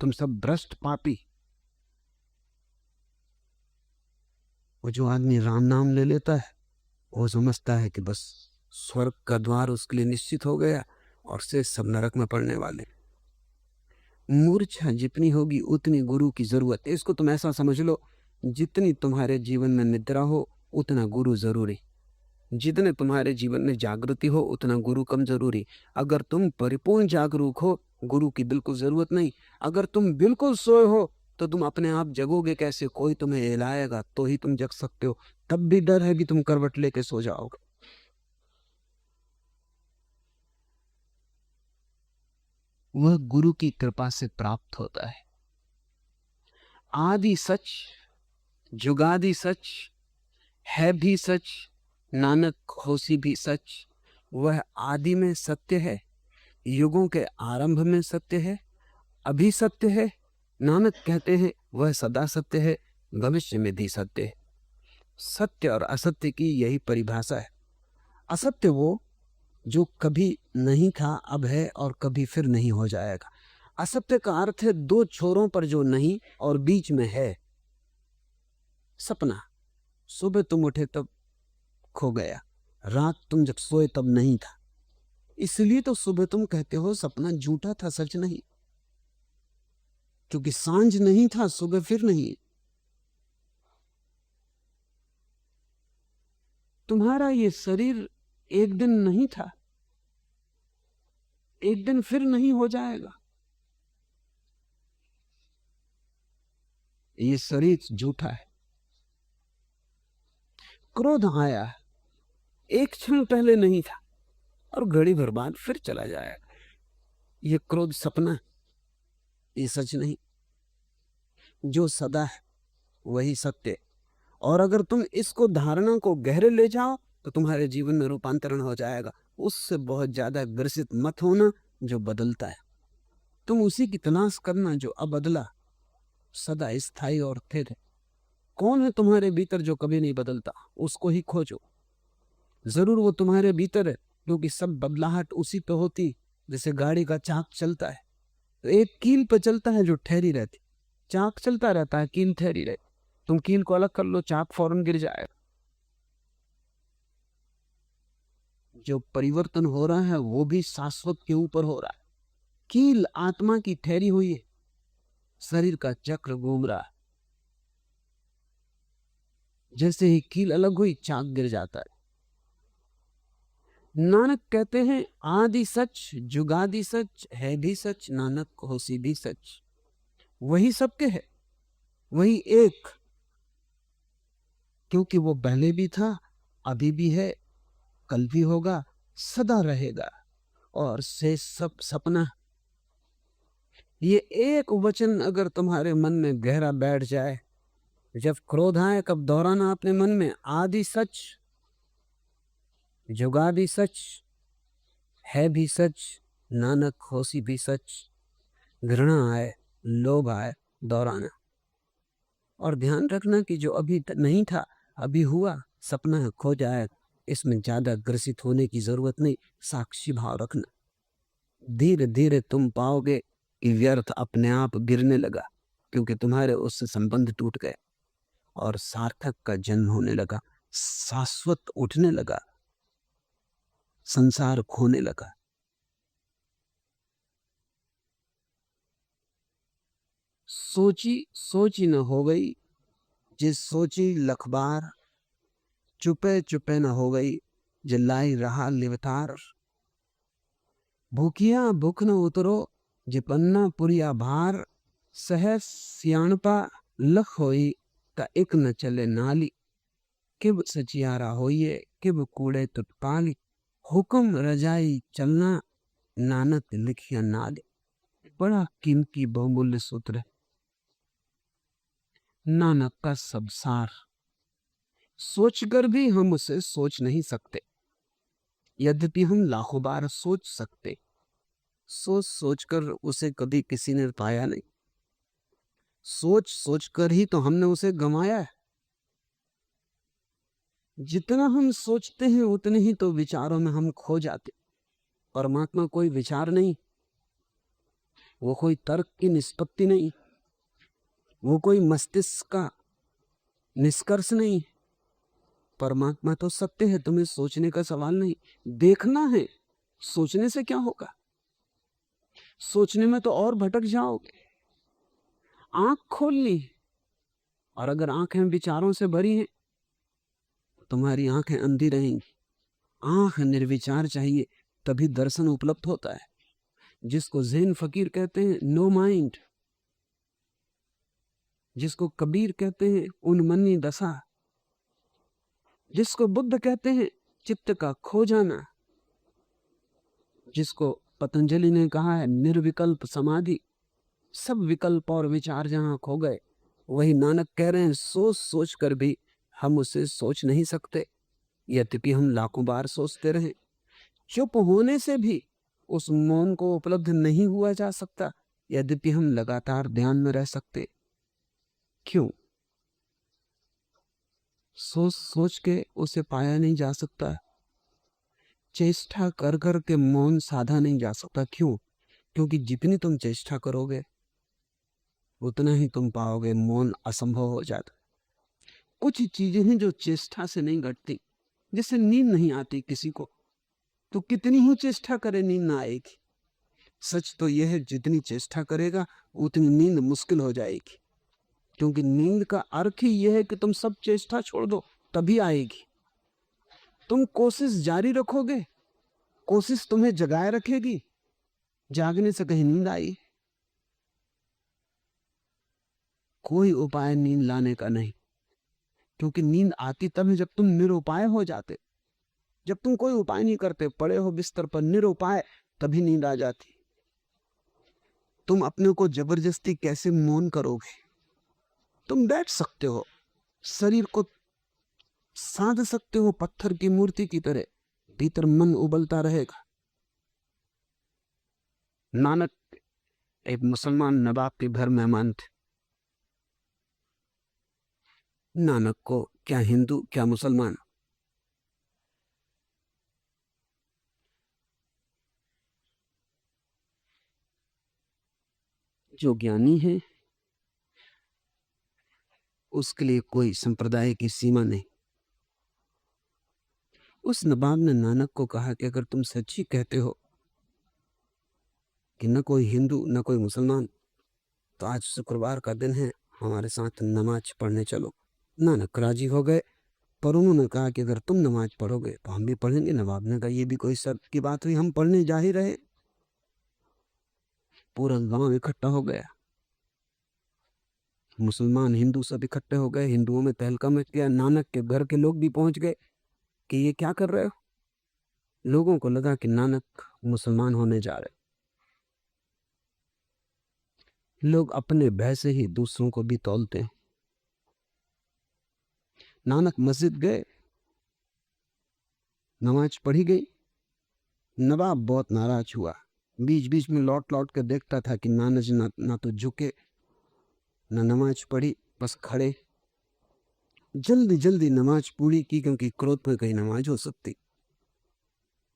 तुम सब भ्रष्ट पापी। वो जो आदमी राम नाम ले लेता है वो समझता है कि बस स्वर्ग का द्वार उसके लिए निश्चित हो गया और से सब नरक में पड़ने वाले। मूर्छा जितनी होगी उतनी गुरु की जरूरत है। इसको तुम ऐसा समझ लो, जितनी तुम्हारे जीवन में निद्रा हो उतना गुरु जरूरी, जितने तुम्हारे जीवन में जागृति हो उतना गुरु कम जरूरी। अगर तुम परिपूर्ण जागरूक हो गुरु की बिल्कुल जरूरत नहीं। अगर तुम बिल्कुल सोए हो तो तुम अपने आप जगोगे कैसे? कोई तुम्हें हिलाएगा तो ही तुम जग सकते हो, तब भी डर है कि तुम करवट लेके सो जाओगे। वह गुरु की कृपा से प्राप्त होता है। आदि सच, जुगादि सच, है भी सच, नानक होसी भी सच। वह आदि में सत्य है, युगों के आरंभ में सत्य है, अभी सत्य है। नानक कहते हैं वह सदा सत्य है, भविष्य में भी सत्य है। सत्य और असत्य की यही परिभाषा है। असत्य वो जो कभी नहीं था, अब है और कभी फिर नहीं हो जाएगा। असत्य का अर्थ है दो छोरों पर जो नहीं और बीच में है। सपना, सुबह तुम उठे तब खो गया, रात तुम जब सोए तब नहीं था। इसलिए तो सुबह तुम कहते हो सपना झूठा था, सच नहीं, क्योंकि सांझ नहीं था, सुबह फिर नहीं। तुम्हारा ये शरीर एक दिन नहीं था, एक दिन फिर नहीं हो जाएगा। ये शरीर झूठा है। क्रोध आया, एक क्षण पहले नहीं था और घड़ी भर बाद फिर चला जाएगा। ये क्रोध सपना, ये सच नहीं। जो सदा है वही सत्य। और अगर तुम इसको धारणा को गहरे ले जाओ तो तुम्हारे जीवन में रूपांतरण हो जाएगा। उससे बहुत ज्यादा ग्रसित मत होना जो बदलता है। तुम उसी की तलाश करना जो अबदला, सदा स्थायी और स्थिर है। कौन है तुम्हारे भीतर जो कभी नहीं बदलता? उसको ही खोजो। जरूर वो तुम्हारे भीतर है, क्योंकि सब बदलाहट उसी पे होती। जैसे गाड़ी का चाक चलता है तो एक कील पे चलता है जो ठहरी रहती। चाक चलता रहता है, कील ठहरी रहती। तुम कील को अलग कर लो, चाक फौरन गिर जाएगा। जो परिवर्तन हो रहा है वो भी शाश्वत के ऊपर हो रहा है। कील आत्मा की ठहरी हुई है, शरीर का चक्र घूम रहा है। जैसे ही कील अलग हुई, चाक गिर जाता है। नानक कहते हैं, आदि सच जुगादि सच है भी सच, नानक होसी भी सच। वही सबके है, वही एक, क्योंकि वो पहले भी था, अभी भी है, कल भी होगा, सदा रहेगा। और से सब सपना। ये एक वचन अगर तुम्हारे मन में गहरा बैठ जाए, जब क्रोध आए कब दोहराना अपने मन में, आदि सच जुगादि सच है भी सच, नानक होसी भी सच। घृणा आए, लोभ आए, दोहराना। और ध्यान रखना कि जो अभी नहीं था, अभी हुआ, सपना है, खो जाए। इसमें ज्यादा ग्रसित होने की जरूरत नहीं। साक्षी भाव रखना। धीरे धीरे तुम पाओगे कि व्यर्थ अपने आप गिरने लगा, क्योंकि तुम्हारे उससे संबंध टूट गए और सार्थक का जन्म होने लगा, शाश्वत उठने लगा, संसार खोने लगा। सोची न हो गई जिस सोची लखबार, चुपे चुपे न हो गई जिलाई रहा लिवतार। भूखिया भूख न उतरो जिपन्ना पुरिया भार, सहज सियाणपा लख होई का एक न चले नाली। किब सचियारा होइए किब कूड़े तुटपाली, हुक्म रजाई चलना नानक लिखिया नाली। बड़ा कीमती बहुमूल्य सूत्र है, नानक का सबसार। सोचकर भी हम उसे सोच नहीं सकते, यद्यपि हम लाखों बार सोच सकते। सोच सोचकर उसे कभी किसी ने पाया नहीं। सोच सोचकर ही तो हमने उसे गंवाया है। जितना हम सोचते हैं उतने ही तो विचारों में हम खो जाते। परमात्मा कोई विचार नहीं, वो कोई तर्क की निष्पत्ति नहीं, वो कोई मस्तिष्क का निष्कर्ष नहीं। परमात्मा तो सत्य है, तुम्हें सोचने का सवाल नहीं, देखना है। सोचने से क्या होगा? सोचने में तो और भटक जाओगे। आंख खोलनी, और अगर आंखें विचारों से भरी हैं, तुम्हारी आंखें अंधी रहेंगी। आंख निर्विचार चाहिए, तभी दर्शन उपलब्ध होता है। जिसको ज़ेन फकीर कहते हैं, नो माइंड। जिसको कबीर कहते हैं, उन्मनी दशा। जिसको बुद्ध कहते हैं, चित्त का खो जाना। जिसको पतंजलि ने कहा है, निर्विकल्प समाधि। सब विकल्प और विचार जहां खो गए, वही नानक कह रहे हैं, सोच सोच कर भी हम उसे सोच नहीं सकते, यद्यपि हम लाखों बार सोचते रहे। चुप होने से भी उस मौन को उपलब्ध नहीं हुआ जा सकता, यद्यपि हम लगातार ध्यान में रह सकते। क्यों? सोच सोच के उसे पाया नहीं जा सकता। चेष्टा कर कर के मौन साधा नहीं जा सकता। क्यों? क्योंकि जितनी तुम चेष्टा करोगे उतना ही तुम पाओगे मौन असंभव हो जाता। कुछ चीजें हैं जो चेष्टा से नहीं घटती। जैसे नींद नहीं आती किसी को, तो कितनी ही चेष्टा करे नींद ना आएगी। सच तो यह है, जितनी चेष्टा करेगा उतनी नींद मुश्किल हो जाएगी, क्योंकि नींद का अर्थ ही यह है कि तुम सब चेष्टा छोड़ दो, तभी आएगी। तुम कोशिश जारी रखोगे, कोशिश तुम्हें जगाए रखेगी। जागने से कहीं नींद आई? कोई उपाय नींद लाने का नहीं, क्योंकि नींद आती तब है जब तुम निरुपाय हो जाते। जब तुम कोई उपाय नहीं करते, पड़े हो बिस्तर पर निरुपाय, तभी नींद आ जाती। तुम अपने को जबरदस्ती कैसे मौन करोगे? तुम बैठ सकते हो, शरीर को साध सकते हो पत्थर की मूर्ति की तरह, भीतर मन उबलता रहेगा। नानक एक मुसलमान नवाब के घर मेहमान थे। नानक को क्या हिंदू क्या मुसलमान, जो ज्ञानी है उसके लिए कोई संप्रदाय की सीमा नहीं। उस नवाब ने नानक को कहा कि अगर तुम सच्ची कहते हो कि न कोई हिंदू न कोई मुसलमान, तो आज शुक्रवार का दिन है, हमारे साथ नमाज पढ़ने चलो। नानक राजी हो गए, पर उन्होंने कहा कि अगर तुम नमाज पढ़ोगे तो हम भी पढ़ेंगे। नवाब ने कहा ये भी कोई शर्त की बात हुई, हम पढ़ने जा ही रहे। पूरा गांव इकट्ठा हो गया, मुसलमान हिंदू सब इकट्ठे हो गए। हिंदुओं में तहलका मच गया। नानक के घर के लोग भी पहुंच गए कि ये क्या कर रहे हो। लोगों को लगा कि नानक मुसलमान होने जा रहे। लोग अपने भय से ही दूसरों को भी तौलते हैं। नानक मस्जिद गए, नमाज पढ़ी गई। नवाब बहुत नाराज हुआ, बीच बीच में लौट लौट कर देखता था कि नानक ना तो झुके न नमाज पढ़ी, बस खड़े। जल्दी जल्दी नमाज पूरी की, क्योंकि क्रोध में कहीं नमाज हो सकती।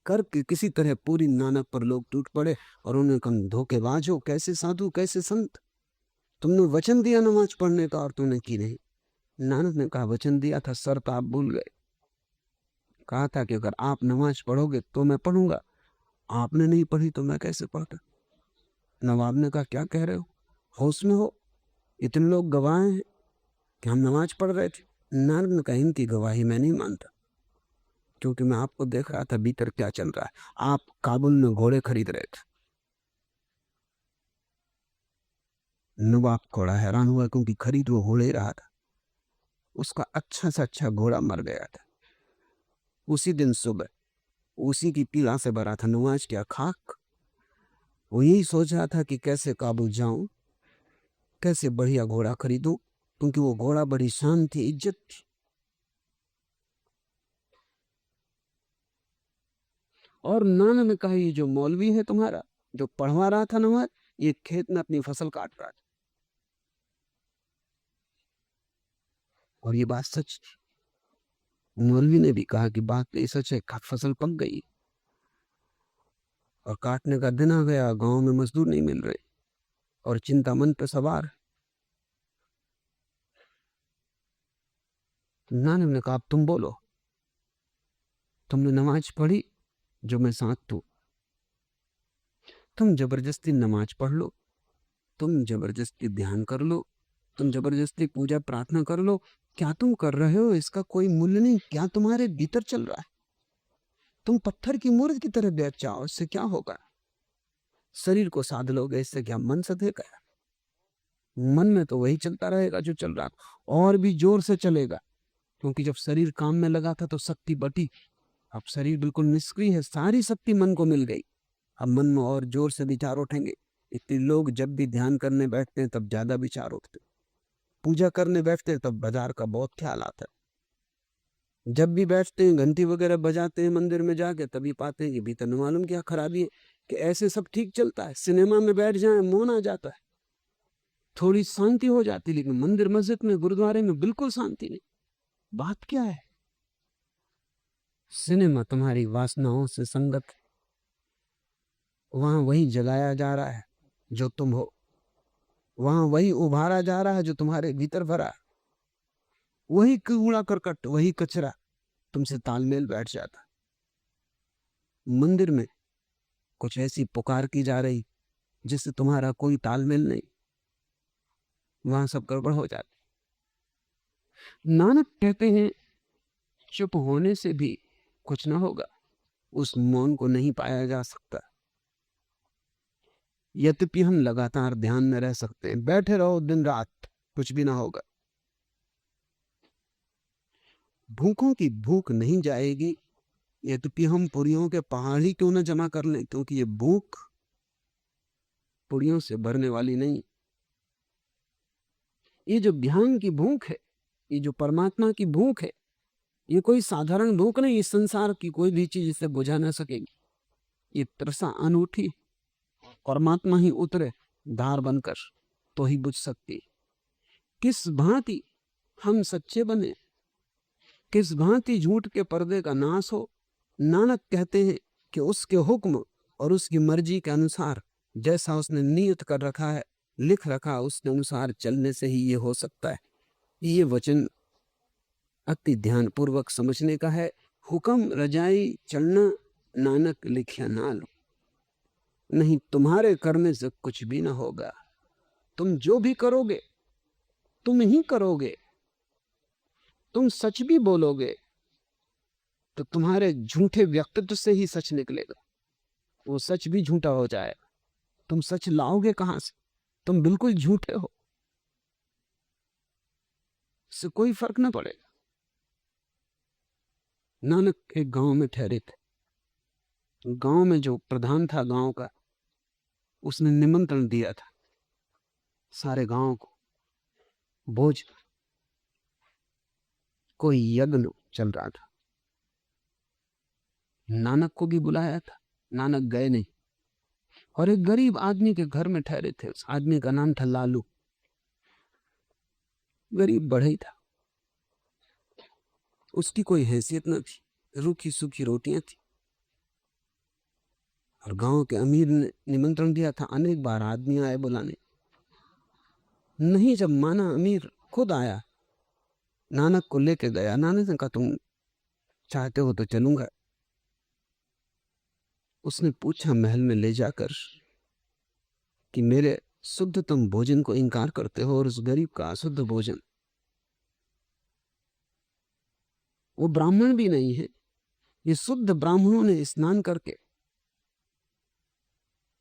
करके किसी तरह पूरी नानक पर लोग टूट पड़े और उन्हें कहा धोखेबाज हो, कैसे साधु कैसे संत, तुमने वचन दिया नमाज पढ़ने का और तुमने की नहीं। नानक ने कहा वचन दिया था, शर्त आप भूल गए। कहा था कि अगर आप नमाज पढ़ोगे तो मैं पढ़ूंगा, आपने नहीं पढ़ी तो मैं कैसे पढ़ता। नवाब ने कहा क्या कह रहे हो, होश में हो? इतने लोग गवाह हैं कि हम नमाज पढ़ रहे थे। नानक ने कहा इनकी गवाही मैं नहीं मानता, क्योंकि मैं आपको देख रहा था भीतर क्या चल रहा है। आप काबुल में घोड़े खरीद रहे थे। नवाब थोड़ा हैरान हुआ, क्योंकि खरीद वो घोड़े रहा था। उसका अच्छा से अच्छा घोड़ा मर गया था। उसी दिन सुबह उसी की पीड़ा से भरा था। नमाज क्या खाक। वो यही सोच रहा था कि कैसे काबुल जाऊं, कैसे बढ़िया घोड़ा खरीदूं, क्योंकि वो घोड़ा बड़ी शान थी, इज्जत थी। और नाना ने कहा ये जो मौलवी है तुम्हारा, जो पढ़वा रहा था नमाज, ये खेत में अपनी फसल काट रहा था। और ये बात सच थी। मौलवी ने भी कहा कि बात तो सच है, फसल पक गई और काटने का दिन आ गया, गांव में मजदूर नहीं मिल रहे और चिंता मन पे सवार। नानक ने कहा अब तुम बोलो, तुमने नमाज पढ़ी जो मैं साथ तू, तुम जबरदस्ती नमाज पढ़ लो, तुम जबरदस्ती ध्यान कर लो, तुम जबरदस्ती पूजा प्रार्थना कर लो, क्या तुम कर रहे हो इसका कोई मूल्य नहीं। क्या तुम्हारे भीतर चल रहा है? तुम पत्थर की मूर्ति की तरह बैठ जाओ, इससे क्या होगा? शरीर को साध लोगे, इससे क्या मन सधेगा? मन में तो वही चलता रहेगा जो चल रहा, और भी जोर से चलेगा, क्योंकि जब शरीर काम में लगा था तो शक्ति बटी। अब शरीर बिल्कुल निष्क्रिय है, सारी शक्ति मन को मिल गई। अब मन में और जोर से विचार उठेंगे। इतने लोग जब भी ध्यान करने बैठते हैं तब ज्यादा विचार उठते, पूजा करने बैठते हैं तब बाजार का बहुत ख्याल आता है। जब भी बैठते हैं घंटी वगैरह बजाते हैं मंदिर में जाके, तभी पाते हैं कि भीतर न मालूम क्या खराबी है, कि ऐसे सब ठीक चलता है। सिनेमा में बैठ जाए मौन आ जाता है, थोड़ी शांति हो जाती, लेकिन मंदिर मस्जिद में गुरुद्वारे में बिल्कुल शांति नहीं। बात क्या है? सिनेमा तुम्हारी वासनाओं से संगत, वहां वही जलाया जा रहा है जो तुम हो, वहां वही उभारा जा रहा है जो तुम्हारे भीतर भरा, वही कूड़ा करकट वही कचरा तुमसे तालमेल बैठ जाता। मंदिर में कुछ ऐसी पुकार की जा रही जिससे तुम्हारा कोई तालमेल नहीं, वहां सब गड़बड़ हो जाती। नानक कहते हैं चुप होने से भी कुछ ना होगा, उस मौन को नहीं पाया जा सकता। यद्यपि हम लगातार ध्यान में रह सकते हैं, बैठे रहो दिन रात, कुछ भी ना होगा। भूखों की भूख नहीं जाएगी, यद्यपि हम पुड़ियों के पहाड़ ही क्यों ना जमा कर लें, क्योंकि ये भूख पुड़ियों से भरने वाली नहीं। ये जो ध्यान की भूख है, ये जो परमात्मा की भूख है, ये कोई साधारण भूख नहीं, इस संसार की कोई भी चीज इसे बुझा ना सकेगी। ये तृषा अनूठी, परमात्मा ही उतरे धार बनकर तो ही बुझ सकती। किस भांति हम सच्चे बने, किस भांति झूठ के पर्दे का नाश हो। नानक कहते हैं कि उसके हुक्म और उसकी मर्जी के अनुसार, जैसा उसने नियत कर रखा है, लिख रखा, उसके अनुसार चलने से ही ये हो सकता है। ये वचन अति ध्यान पूर्वक समझने का है। हुक्म रजाई चलना नानक लिखिया नाल, नहीं तुम्हारे करने से कुछ भी ना होगा। तुम जो भी करोगे तुम ही करोगे। तुम सच भी बोलोगे तो तुम्हारे झूठे व्यक्तित्व से ही सच निकलेगा, वो सच भी झूठा हो जाए। तुम सच लाओगे कहां से? तुम बिल्कुल झूठे हो, इससे कोई फर्क ना पड़ेगा। नानक एक गांव में ठहरे थे। गांव में जो प्रधान था गांव का, उसने निमंत्रण दिया था सारे गांव को भोज। कोई यज्ञ चल रहा था, नानक को भी बुलाया था, नानक गए नहीं। और एक गरीब आदमी के घर में ठहरे थे। उस आदमी का नाम था लालू। गरीब बढ़ई था, उसकी कोई हैसियत न थी, रूखी सूखी रोटियां थी। और गांव के अमीर ने निमंत्रण दिया था, अनेक बार आदमी आए बुलाने, नहीं। जब माना अमीर खुद आया, नानक को लेके गया। नानक ने कहा तुम चाहते हो तो चलूंगा। उसने पूछा महल में ले जाकर कि मेरे शुद्धतम भोजन को इनकार करते हो और उस गरीब का अशुद्ध भोजन। वो ब्राह्मण भी नहीं है, ये शुद्ध ब्राह्मणों ने स्नान करके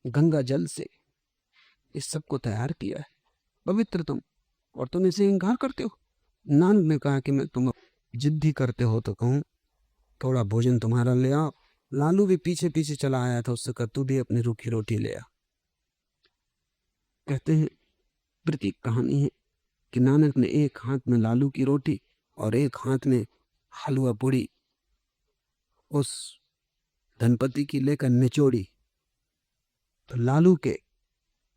गंगा जल से इस सब को तैयार किया है, पवित्रतम, और तुम इसे इनकार करते हो। नानक ने कहा कि मैं तुम जिद्दी करते हो तो कहूं थोड़ा भोजन तुम्हारा ले आओ। लालू भी पीछे पीछे चला आया था, उससे कहा तू भी अपनी रूखी रोटी ले आ। कहते हैं, प्रतीक कहानी है कि नानक ने एक हाथ में लालू की रोटी और एक हाथ में हलवा पूड़ी उस धनपति की लेकर निचोड़ी, तो लालू के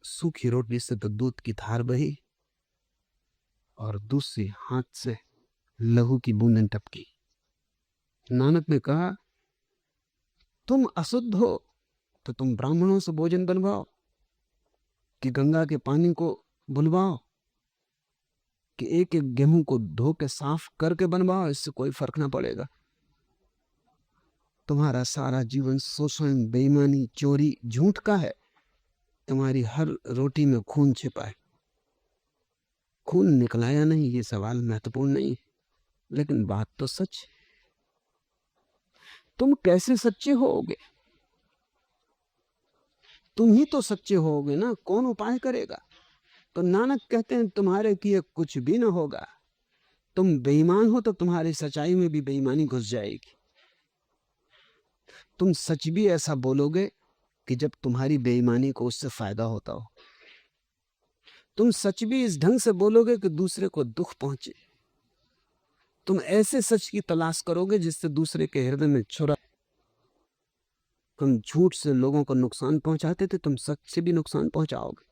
सूखी रोटी से तो दूध की धार बही और दूसरी हाथ से लहू की बूंदें टपकी। नानक ने कहा तुम अशुद्ध हो तो तुम ब्राह्मणों से भोजन बनवाओ, कि गंगा के पानी को बुलवाओ, कि एक एक गेहूं को धो के साफ करके बनवाओ, इससे कोई फर्क ना पड़ेगा। तुम्हारा सारा जीवन शोषण, बेईमानी, चोरी, झूठ का है। तुम्हारी हर रोटी में खून छिपा है। खून निकला या नहीं ये सवाल महत्वपूर्ण नहीं, लेकिन बात तो सच। तुम कैसे सच्चे होगे? तुम ही तो सच्चे होगे ना, कौन उपाय करेगा? तो नानक कहते हैं तुम्हारे किए कुछ भी ना होगा। तुम बेईमान हो तो तुम्हारी सच्चाई में भी बेईमानी घुस जाएगी। तुम सच भी ऐसा बोलोगे कि जब तुम्हारी बेईमानी को उससे फायदा होता हो। तुम सच भी इस ढंग से बोलोगे कि दूसरे को दुख पहुंचे। तुम ऐसे सच की तलाश करोगे जिससे दूसरे के हृदय में छुरा। तुम झूठ से लोगों को नुकसान पहुंचाते थे, तुम सच से भी नुकसान पहुंचाओगे।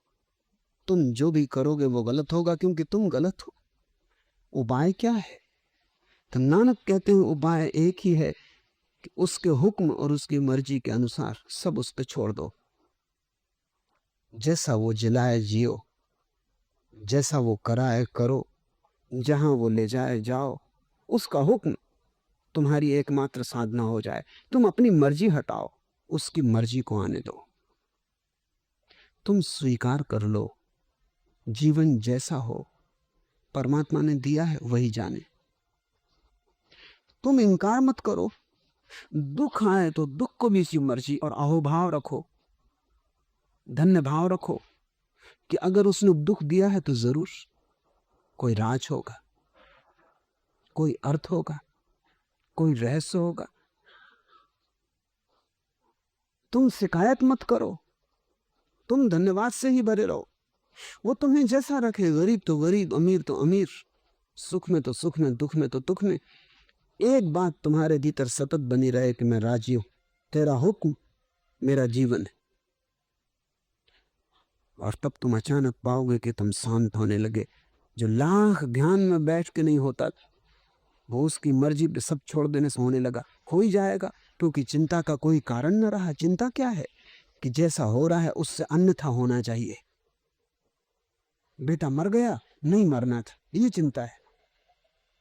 तुम जो भी करोगे वो गलत होगा, क्योंकि तुम गलत हो। उपाय क्या है? तो नानक कहते हैं उपाय एक ही है कि उसके हुक्म और उसकी मर्जी के अनुसार सब उस पर छोड़ दो। जैसा वो जिलाए जियो, जैसा वो कराए करो, जहां वो ले जाए जाओ। उसका हुक्म तुम्हारी एकमात्र साधना हो जाए। तुम अपनी मर्जी हटाओ, उसकी मर्जी को आने दो। तुम स्वीकार कर लो जीवन जैसा हो परमात्मा ने दिया है वही जाने। तुम इनकार मत करो। दुख आए तो दुख को भी इसी मर्जी और अहोभाव रखो, धन्य भाव रखो कि अगर उसने दुख दिया है तो जरूर कोई राज होगा, कोई अर्थ होगा, कोई रहस्य होगा। तुम शिकायत मत करो, तुम धन्यवाद से ही भरे रहो। वो तुम्हें जैसा रखे, गरीब तो गरीब, अमीर तो अमीर, सुख में तो सुख में, दुख में तो दुख में, एक बात तुम्हारे भीतर सतत बनी रहे कि मैं राजी हूं, तेरा हुक्म मेरा जीवन है, और तब तुम अचानक पाओगे कि तुम शांत होने लगे। जो लाख ध्यान में बैठ के नहीं होता, वो उसकी मर्जी पे सब छोड़ देने से होने लगा। हो ही जाएगा, क्योंकि चिंता का कोई कारण न रहा। चिंता क्या है कि जैसा हो रहा है उससे अन्यथा होना चाहिए। बेटा मर गया, नहीं मरना था, ये चिंता है।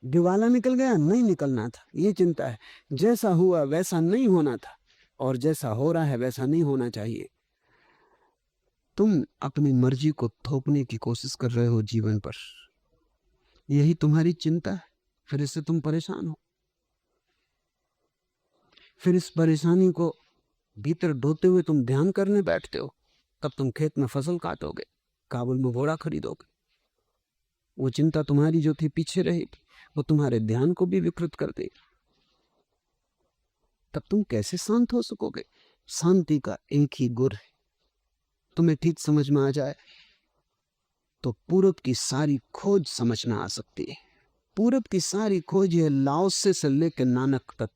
दिवाला निकल गया, नहीं निकलना था, ये चिंता है। जैसा हुआ वैसा नहीं होना था, और जैसा हो रहा है वैसा नहीं होना चाहिए। तुम अपनी मर्जी को थोपने की कोशिश कर रहे हो जीवन पर, यही तुम्हारी चिंता है। फिर इससे तुम परेशान हो, फिर इस परेशानी को भीतर ढोते हुए तुम ध्यान करने बैठते हो। तब तुम खेत में फसल काटोगे, काबुल में घोड़ा खरीदोगे। वो चिंता तुम्हारी जो थी पीछे रहेगी, वो तुम्हारे ध्यान को भी विकृत कर देगी। तब तुम कैसे शांत हो सकोगे? शांति का एक ही गुर है, तुम्हें ठीक समझ में आ जाए तो पूरब की सारी खोज समझ में आ सकती है। पूरब की सारी खोज है लाओसे से लेकर नानक तक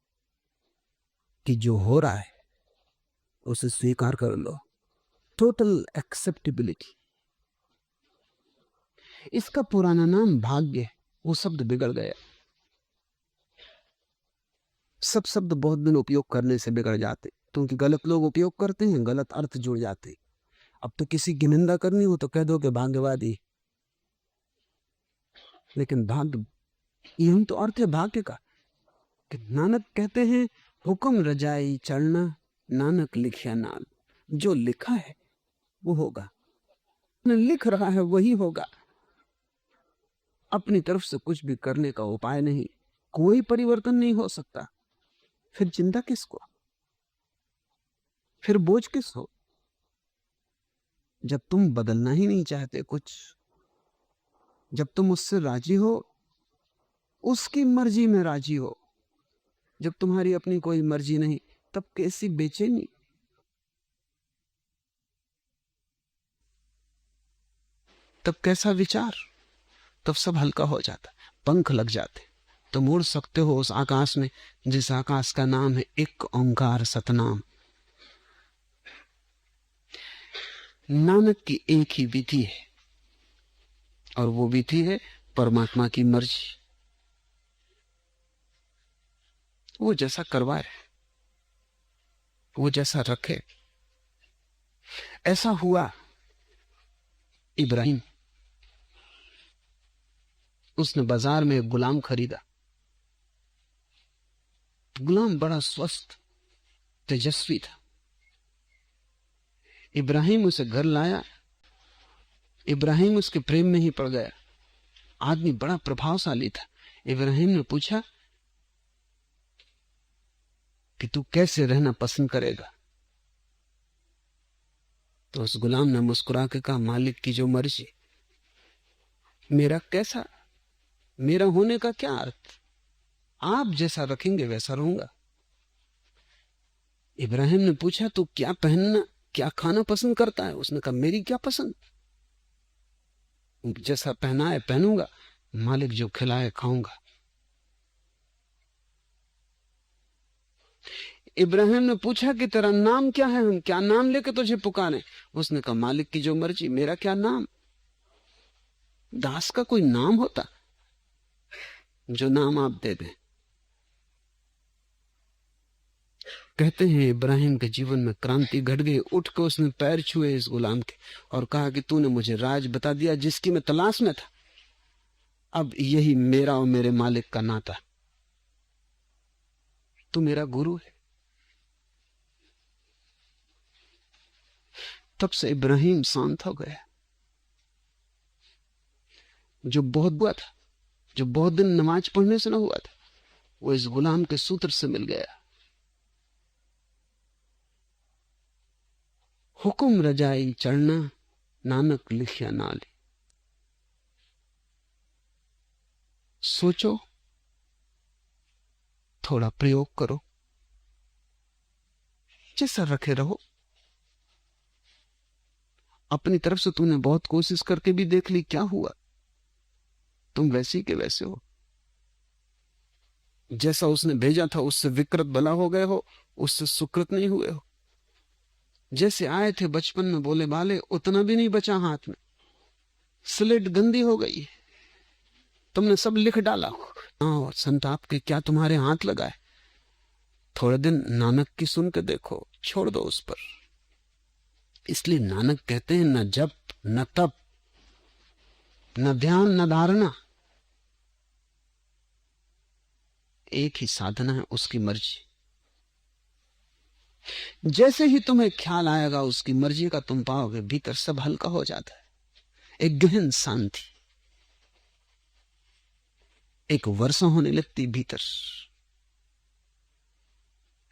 कि जो हो रहा है उसे स्वीकार कर लो। Total acceptability. इसका पुराना नाम भाग्य है, वो शब्द बिगड़ गया। सब शब्द बहुत दिन उपयोग करने से बिगड़ जाते, क्योंकि गलत लोग उपयोग करते हैं, गलत अर्थ जुड़ जाते। अब तो किसी की निंदा करनी हो तो कह दो कि भाग्यवादी, लेकिन भाग्य, यही तो अर्थ है भाग्य का। कि नानक कहते हैं हुक्म रजाई चढ़ना, नानक लिखिया नाल। जो लिखा है वो होगा, लिख रहा है वही होगा। अपनी तरफ से कुछ भी करने का उपाय नहीं, कोई परिवर्तन नहीं हो सकता। फिर चिंता किसको, फिर बोझ किस हो? जब तुम बदलना ही नहीं चाहते कुछ, जब तुम उससे राजी हो, उसकी मर्जी में राजी हो, जब तुम्हारी अपनी कोई मर्जी नहीं, तब कैसी बेचैनी, तब कैसा विचार? तब सब हल्का हो जाता, पंख लग जाते। तुम उड़ सकते हो उस आकाश में जिस आकाश का नाम है एक ओंकार सतनाम। नानक की एक ही विधि है, और वो विधि है परमात्मा की मर्जी। वो जैसा करवाए, वो जैसा रखे। ऐसा हुआ इब्राहिम, उसने बाजार में एक गुलाम खरीदा। गुलाम बड़ा स्वस्थ तेजस्वी था। इब्राहिम उसे घर लाया, इब्राहिम उसके प्रेम में ही पड़ गया। आदमी बड़ा प्रभावशाली था। इब्राहिम ने पूछा कि तू कैसे रहना पसंद करेगा? तो उस गुलाम ने मुस्कुरा के कहा, मालिक की जो मर्जी। मेरा कैसा, मेरा होने का क्या अर्थ? आप जैसा रखेंगे वैसा रहूंगा। इब्राहिम ने पूछा, तू क्या पहनना, क्या खाना पसंद करता है? उसने कहा, मेरी क्या पसंद, जैसा पहनाए पहनूंगा, मालिक जो खिलाए खाऊंगा। इब्राहिम ने पूछा कि तेरा नाम क्या है, हम क्या नाम लेके तुझे पुकारें? उसने कहा, मालिक की जो मर्जी, मेरा क्या नाम? दास का कोई नाम होता? जो नाम आप दे दें। कहते हैं इब्राहिम के जीवन में क्रांति घट गई। उठ के उसने पैर छुए इस गुलाम के और कहा कि तूने मुझे राज बता दिया जिसकी मैं तलाश में था। अब यही मेरा और मेरे मालिक का नाता। तू मेरा गुरु है। तब से इब्राहिम शांत हो गया। जो बहुत हुआ था, जो बहुत दिन नमाज पढ़ने से ना हुआ था, वो इस गुलाम के सूत्र से मिल गया। हुक्म रजाई चढ़ना, नानक लिखिया नाली। सोचो, थोड़ा प्रयोग करो, जैसा रखे रहो। अपनी तरफ से तूने बहुत कोशिश करके भी देख ली, क्या हुआ? तुम वैसे के वैसे हो। जैसा उसने भेजा था उससे विकृत भला हो गए हो, उससे सुकृत नहीं हुए हो। जैसे आए थे बचपन में बोले बाले, उतना भी नहीं बचा हाथ में। स्लेट गंदी हो गई, तुमने सब लिख डाला। हाँ संताप के क्या तुम्हारे हाथ लगाए। थोड़े दिन नानक की सुन के देखो, छोड़ दो उस पर। इसलिए नानक कहते हैं न जप न तप न ध्यान न धारणा, एक ही साधना है, उसकी मर्जी। जैसे ही तुम्हें ख्याल आएगा उसकी मर्जी का, तुम पाओगे भीतर सब हल्का हो जाता है। एक गहन शांति, एक वर्षा होने लगती भीतर,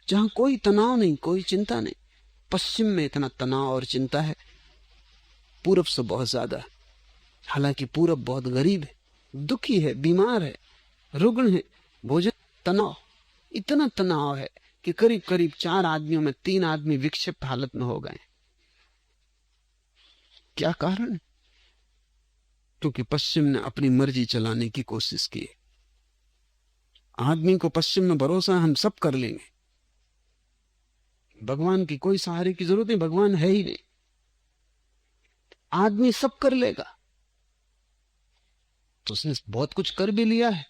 जहां कोई तनाव नहीं, कोई चिंता नहीं। पश्चिम में इतना तनाव और चिंता है, पूरब से बहुत ज्यादा। हालांकि पूरब बहुत गरीब है, दुखी है, बीमार है, रुग्ण है, भोजन तनाव, इतना तनाव है कि करीब करीब 4 आदमियों में 3 आदमी विक्षिप्त हालत में हो गए। क्या कारण? क्योंकि पश्चिम ने अपनी मर्जी चलाने की कोशिश की। आदमी को पश्चिम में भरोसा है हम सब कर लेंगे, भगवान की कोई सहारे की जरूरत नहीं, भगवान है ही नहीं, आदमी सब कर लेगा। तो उसने बहुत कुछ कर भी लिया है,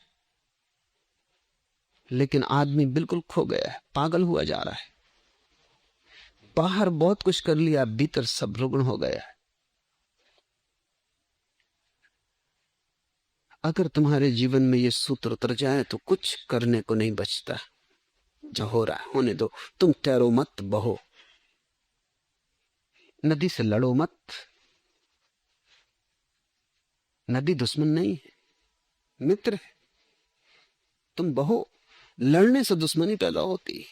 लेकिन आदमी बिल्कुल खो गया है, पागल हुआ जा रहा है। बाहर बहुत कुछ कर लिया, भीतर सब रुग्ण हो गया है। अगर तुम्हारे जीवन में ये सूत्र उतर जाए तो कुछ करने को नहीं बचता। जो हो रहा है होने दो, तुम तैरो मत, बहो, नदी से लड़ो मत। नदी दुश्मन नहीं है, मित्र है। तुम बहो, लड़ने से दुश्मनी पैदा होती है।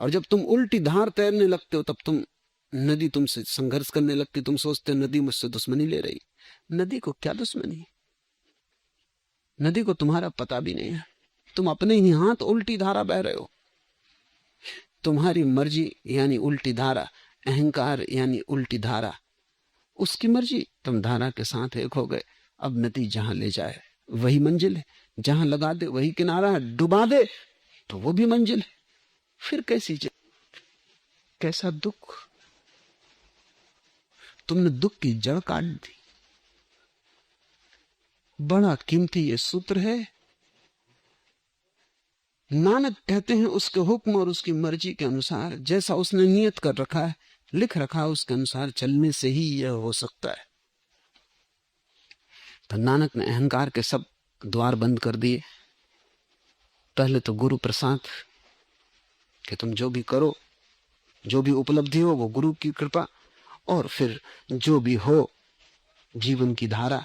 और जब तुम उल्टी धार तैरने लगते हो तब तुम, नदी तुमसे संघर्ष करने लगती। तुम सोचते हो नदी मुझसे दुश्मनी ले रही। नदी को क्या दुश्मनी? नदी को तुम्हारा पता भी नहीं है, तुम अपने ही हाथ उल्टी धारा बह रहे हो। तुम्हारी मर्जी यानी उल्टी धारा, अहंकार यानी उल्टी धारा, उसकी मर्जी, तुम धारा के साथ एक हो गए। अब नदी जहां ले जाए वही मंजिल है, जहां लगा दे वही किनारा है, डुबा दे तो वो भी मंजिल है। फिर कैसा दुख, तुमने दुख की जड़ काट दी। बड़ा कीमती ये सूत्र है। नानक कहते हैं उसके हुक्म और उसकी मर्जी के अनुसार, जैसा उसने नियत कर रखा है, लिख रखा है, उसके अनुसार चलने से ही यह हो सकता है। तो नानक ने अहंकार के सब द्वार बंद कर दिए। पहले तो गुरु प्रसाद कि तुम जो भी करो, जो भी उपलब्धि हो वो गुरु की कृपा, और फिर जो भी हो जीवन की धारा,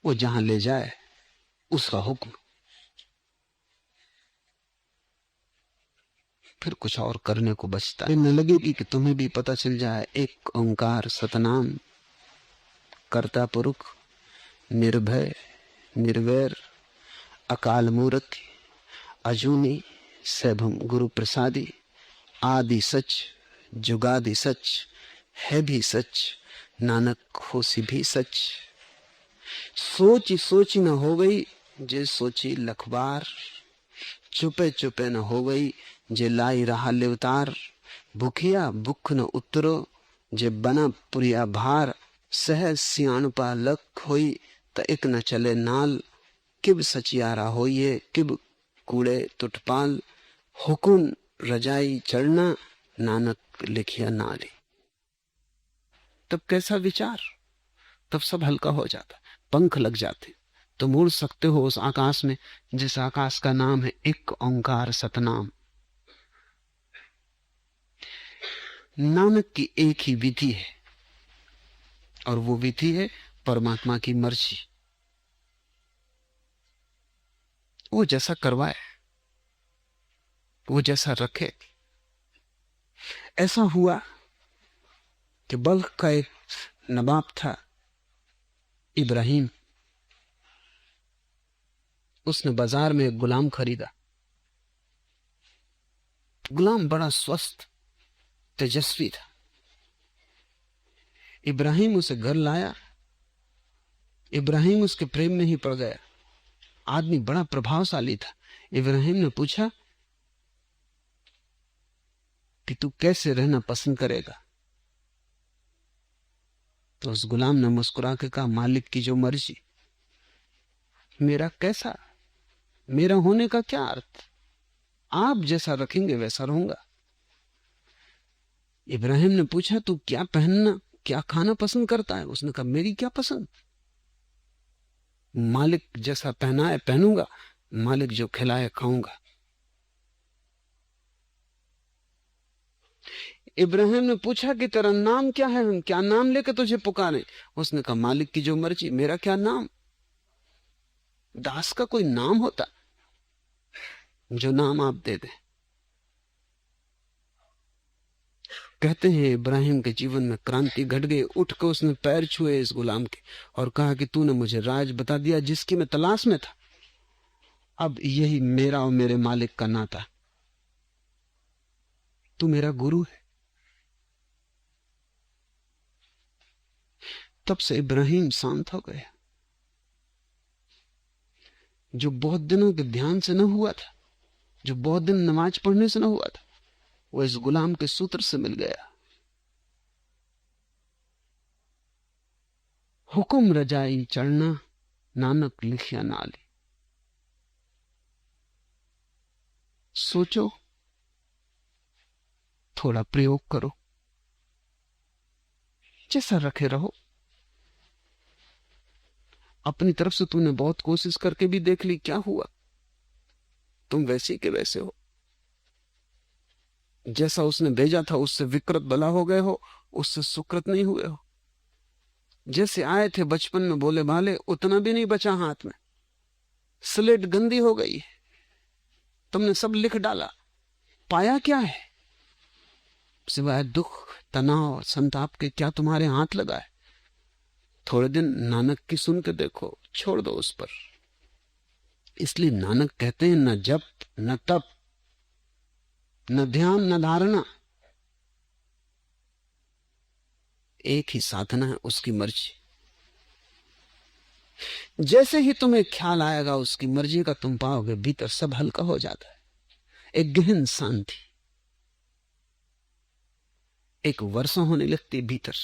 वो जहां ले जाए उसका हुक्म। फिर कुछ और करने को बचता है न लगेगी कि तुम्हें भी पता चल जाए एक ओंकार सतनाम, कर्ता पुरुष निर्भय निर्वैर अकाल मूर्ति अजूनी सैभम गुरु प्रसादी, आदि सच जुगादि सच, है भी सच नानक होसी भी सच। सोची सोची न हो गई जे सोची लखबार, चुपे चुपे न हो गई जे लाई रहा लेवतार। भूखिया भूख न उतरो जे बना पुरिया भार, सहज सियाणपा लख होई त एक न चले नाल। किब सचियारा होइए किब कूड़े तुटपाल, हुकुन रजाई चढ़ना नानक लिखिया नाली। तब कैसा विचार, तब सब हल्का हो जाता, पंख लग जाते। तुम उड़ सकते हो उस आकाश में जिस आकाश का नाम है एक ओंकार सतनाम। नानक की एक ही विधि है, और वो विधि है परमात्मा की मर्जी। वो जैसा करवाए, वो जैसा रखे। ऐसा हुआ कि बल्ख का एक नवाब था इब्राहिम, उसने बाजार में एक गुलाम खरीदा। गुलाम बड़ा स्वस्थ तेजस्वी था। इब्राहिम उसे घर लाया, इब्राहिम उसके प्रेम में ही पड़ गया। आदमी बड़ा प्रभावशाली था। इब्राहिम ने पूछा कि तू कैसे रहना पसंद करेगा? तो उस गुलाम ने मुस्कुरा के कहा, मालिक की जो मर्जी। मेरा कैसा, मेरा होने का क्या अर्थ? आप जैसा रखेंगे वैसा रहूंगा। इब्राहिम ने पूछा, तू क्या पहनना, क्या खाना पसंद करता है? उसने कहा, मेरी क्या पसंद, मालिक जैसा पहनाए पहनूंगा, मालिक जो खिलाए खाऊंगा। इब्राहिम ने पूछा कि तेरा नाम क्या है, हम क्या नाम लेकर तुझे पुकारें? उसने कहा, मालिक की जो मर्जी, मेरा क्या नाम। दास का कोई नाम होता? जो नाम आप दे दें। कहते हैं इब्राहिम के जीवन में क्रांति घट गई। उठ कर उसने पैर छुए इस गुलाम के और कहा कि तूने मुझे राज बता दिया जिसकी मैं तलाश में था। अब यही मेरा और मेरे मालिक का नाता। तू मेरा गुरु है। तब से इब्राहिम शांत हो गया। जो बहुत दिनों के ध्यान से न हुआ था, जो बहुत दिन नमाज पढ़ने से न हुआ था, वो इस गुलाम के सूत्र से मिल गया। हुक्म रजाई चढ़ना, नानक लिखिया नाली। सोचो, थोड़ा प्रयोग करो, जैसा रखे रहो। अपनी तरफ से तूने बहुत कोशिश करके भी देख ली, क्या हुआ? तुम वैसे के वैसे हो। जैसा उसने भेजा था उससे विकृत भला हो गए हो, उससे सुकृत नहीं हुए हो। जैसे आए थे बचपन में बोले भाले, उतना भी नहीं बचा हाथ में। स्लेट गंदी हो गई, तुमने सब लिख डाला। पाया क्या है सिवाय दुख, तनाव, संताप के? क्या तुम्हारे हाथ लगा है? थोड़े दिन नानक की सुन के देखो, छोड़ दो उस पर। इसलिए नानक कहते हैं, न जप न तप न ध्यान न धारणा, एक ही साधना है, उसकी मर्जी। जैसे ही तुम्हें ख्याल आएगा उसकी मर्जी का, तुम पाओगे भीतर सब हल्का हो जाता है। एक गहन शांति, एक वर्षा होने लगती भीतर,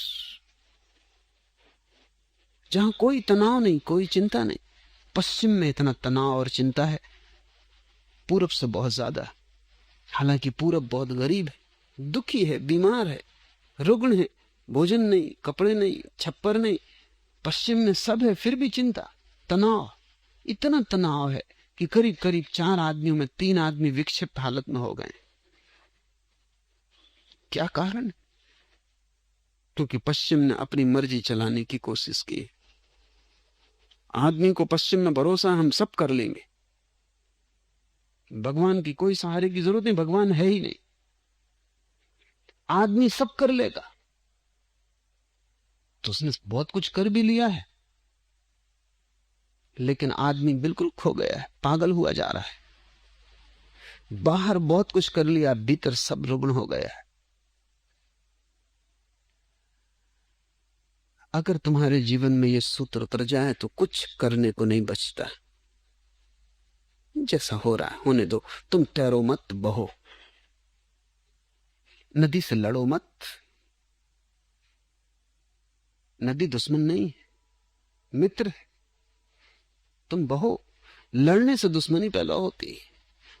जहां कोई तनाव नहीं, कोई चिंता नहीं। पश्चिम में इतना तनाव और चिंता है, पूरब से बहुत ज्यादा। हालांकि पूरब बहुत गरीब है, दुखी है, बीमार है, रुग्ण है, भोजन नहीं, कपड़े नहीं, छप्पर नहीं। पश्चिम में सब है, फिर भी चिंता, तनाव। इतना तनाव है कि करीब करीब 4 आदमियों में 3 आदमी विक्षिप्त हालत में हो गए। क्या कारण? क्योंकि पश्चिम ने अपनी मर्जी चलाने की कोशिश की। आदमी को पश्चिम में भरोसा, हम सब कर लेंगे, भगवान की कोई सहारे की जरूरत नहीं, भगवान है ही नहीं, आदमी सब कर लेगा। तो उसने बहुत कुछ कर भी लिया है, लेकिन आदमी बिल्कुल खो गया है, पागल हुआ जा रहा है। बाहर बहुत कुछ कर लिया, भीतर सब रुग्ण हो गया है। अगर तुम्हारे जीवन में यह सूत्र उतर जाए तो कुछ करने को नहीं बचता। जैसा हो रहा है होने दो, तुम तैरो मत, बहो, नदी से लड़ो मत। नदी दुश्मन नहीं है, मित्र है। तुम बहो, लड़ने से दुश्मनी पैदा होती है।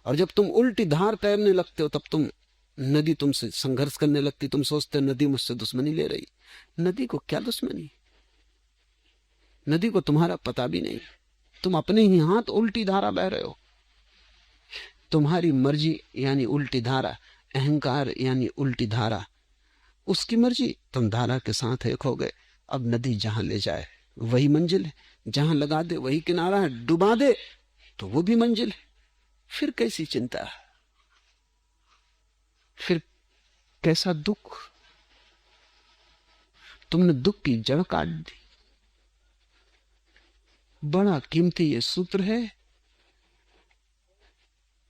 और जब तुम उल्टी धार तैरने लगते हो, तब नदी तुमसे संघर्ष करने लगती। तुम सोचते हो नदी मुझसे दुश्मनी ले रही। नदी को क्या दुश्मनी? नदी को तुम्हारा पता भी नहीं। तुम अपने ही हाथ उल्टी धारा बह रहे हो। तुम्हारी मर्जी यानी उल्टी धारा, अहंकार यानी उल्टी धारा, उसकी मर्जी, तुम धारा के साथ एक हो गए। अब नदी जहां ले जाए वही मंजिल है, जहां लगा दे वही किनारा है, डुबा दे तो वो भी मंजिल है। फिर कैसी चिंता, फिर कैसा दुख? तुमने दुख की जड़ काट दी। बड़ा कीमती ये सूत्र है।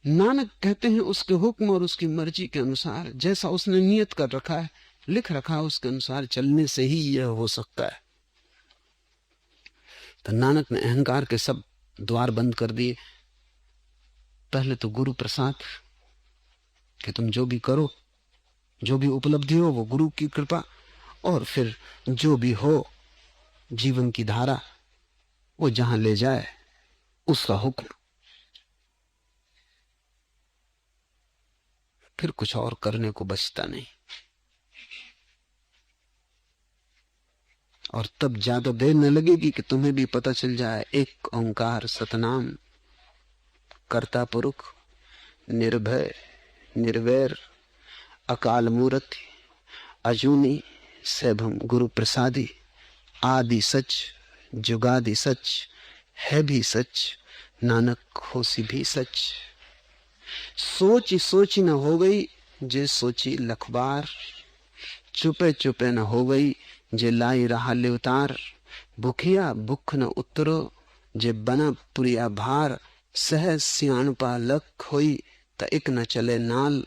नानक कहते हैं, उसके हुक्म और उसकी मर्जी के अनुसार, जैसा उसने नियत कर रखा है, लिख रखा है, उसके अनुसार चलने से ही यह हो सकता है। तो नानक ने अहंकार के सब द्वार बंद कर दिए, पहले तो गुरु प्रसाद कि तुम जो भी करो, जो भी उपलब्धि हो वो गुरु की कृपा, और फिर जो भी हो जीवन की धारा वो जहां ले जाए उसका हुक्म। फिर कुछ और करने को बचता नहीं। और तब ज्यादा देर न लगेगी कि तुम्हें भी पता चल जाए एक ओंकार सतनाम, कर्ता पुरुष, निर्भय निर्वैर, अकाल मूर्ति, अजूनी सैभम गुरु प्रसादी, आदि सच जुगादि सच, है भी सच नानक होसी भी सच। सोची सोची न हो गई जे सोची लखबार, चुपे चुपे न हो गई जे लाई रहा ले उतार। भूखिया भुख न उतरो जे बना पुरिया भार, सहज सियाणपा लख होई त इक न चले नाल।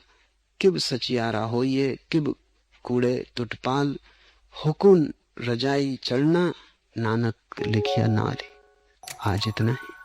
किब सचियारा होइए किब कूड़े टुटपाल, हुकुन रजाई चढ़ना नानक लिखिया नारी। आज इतना ही।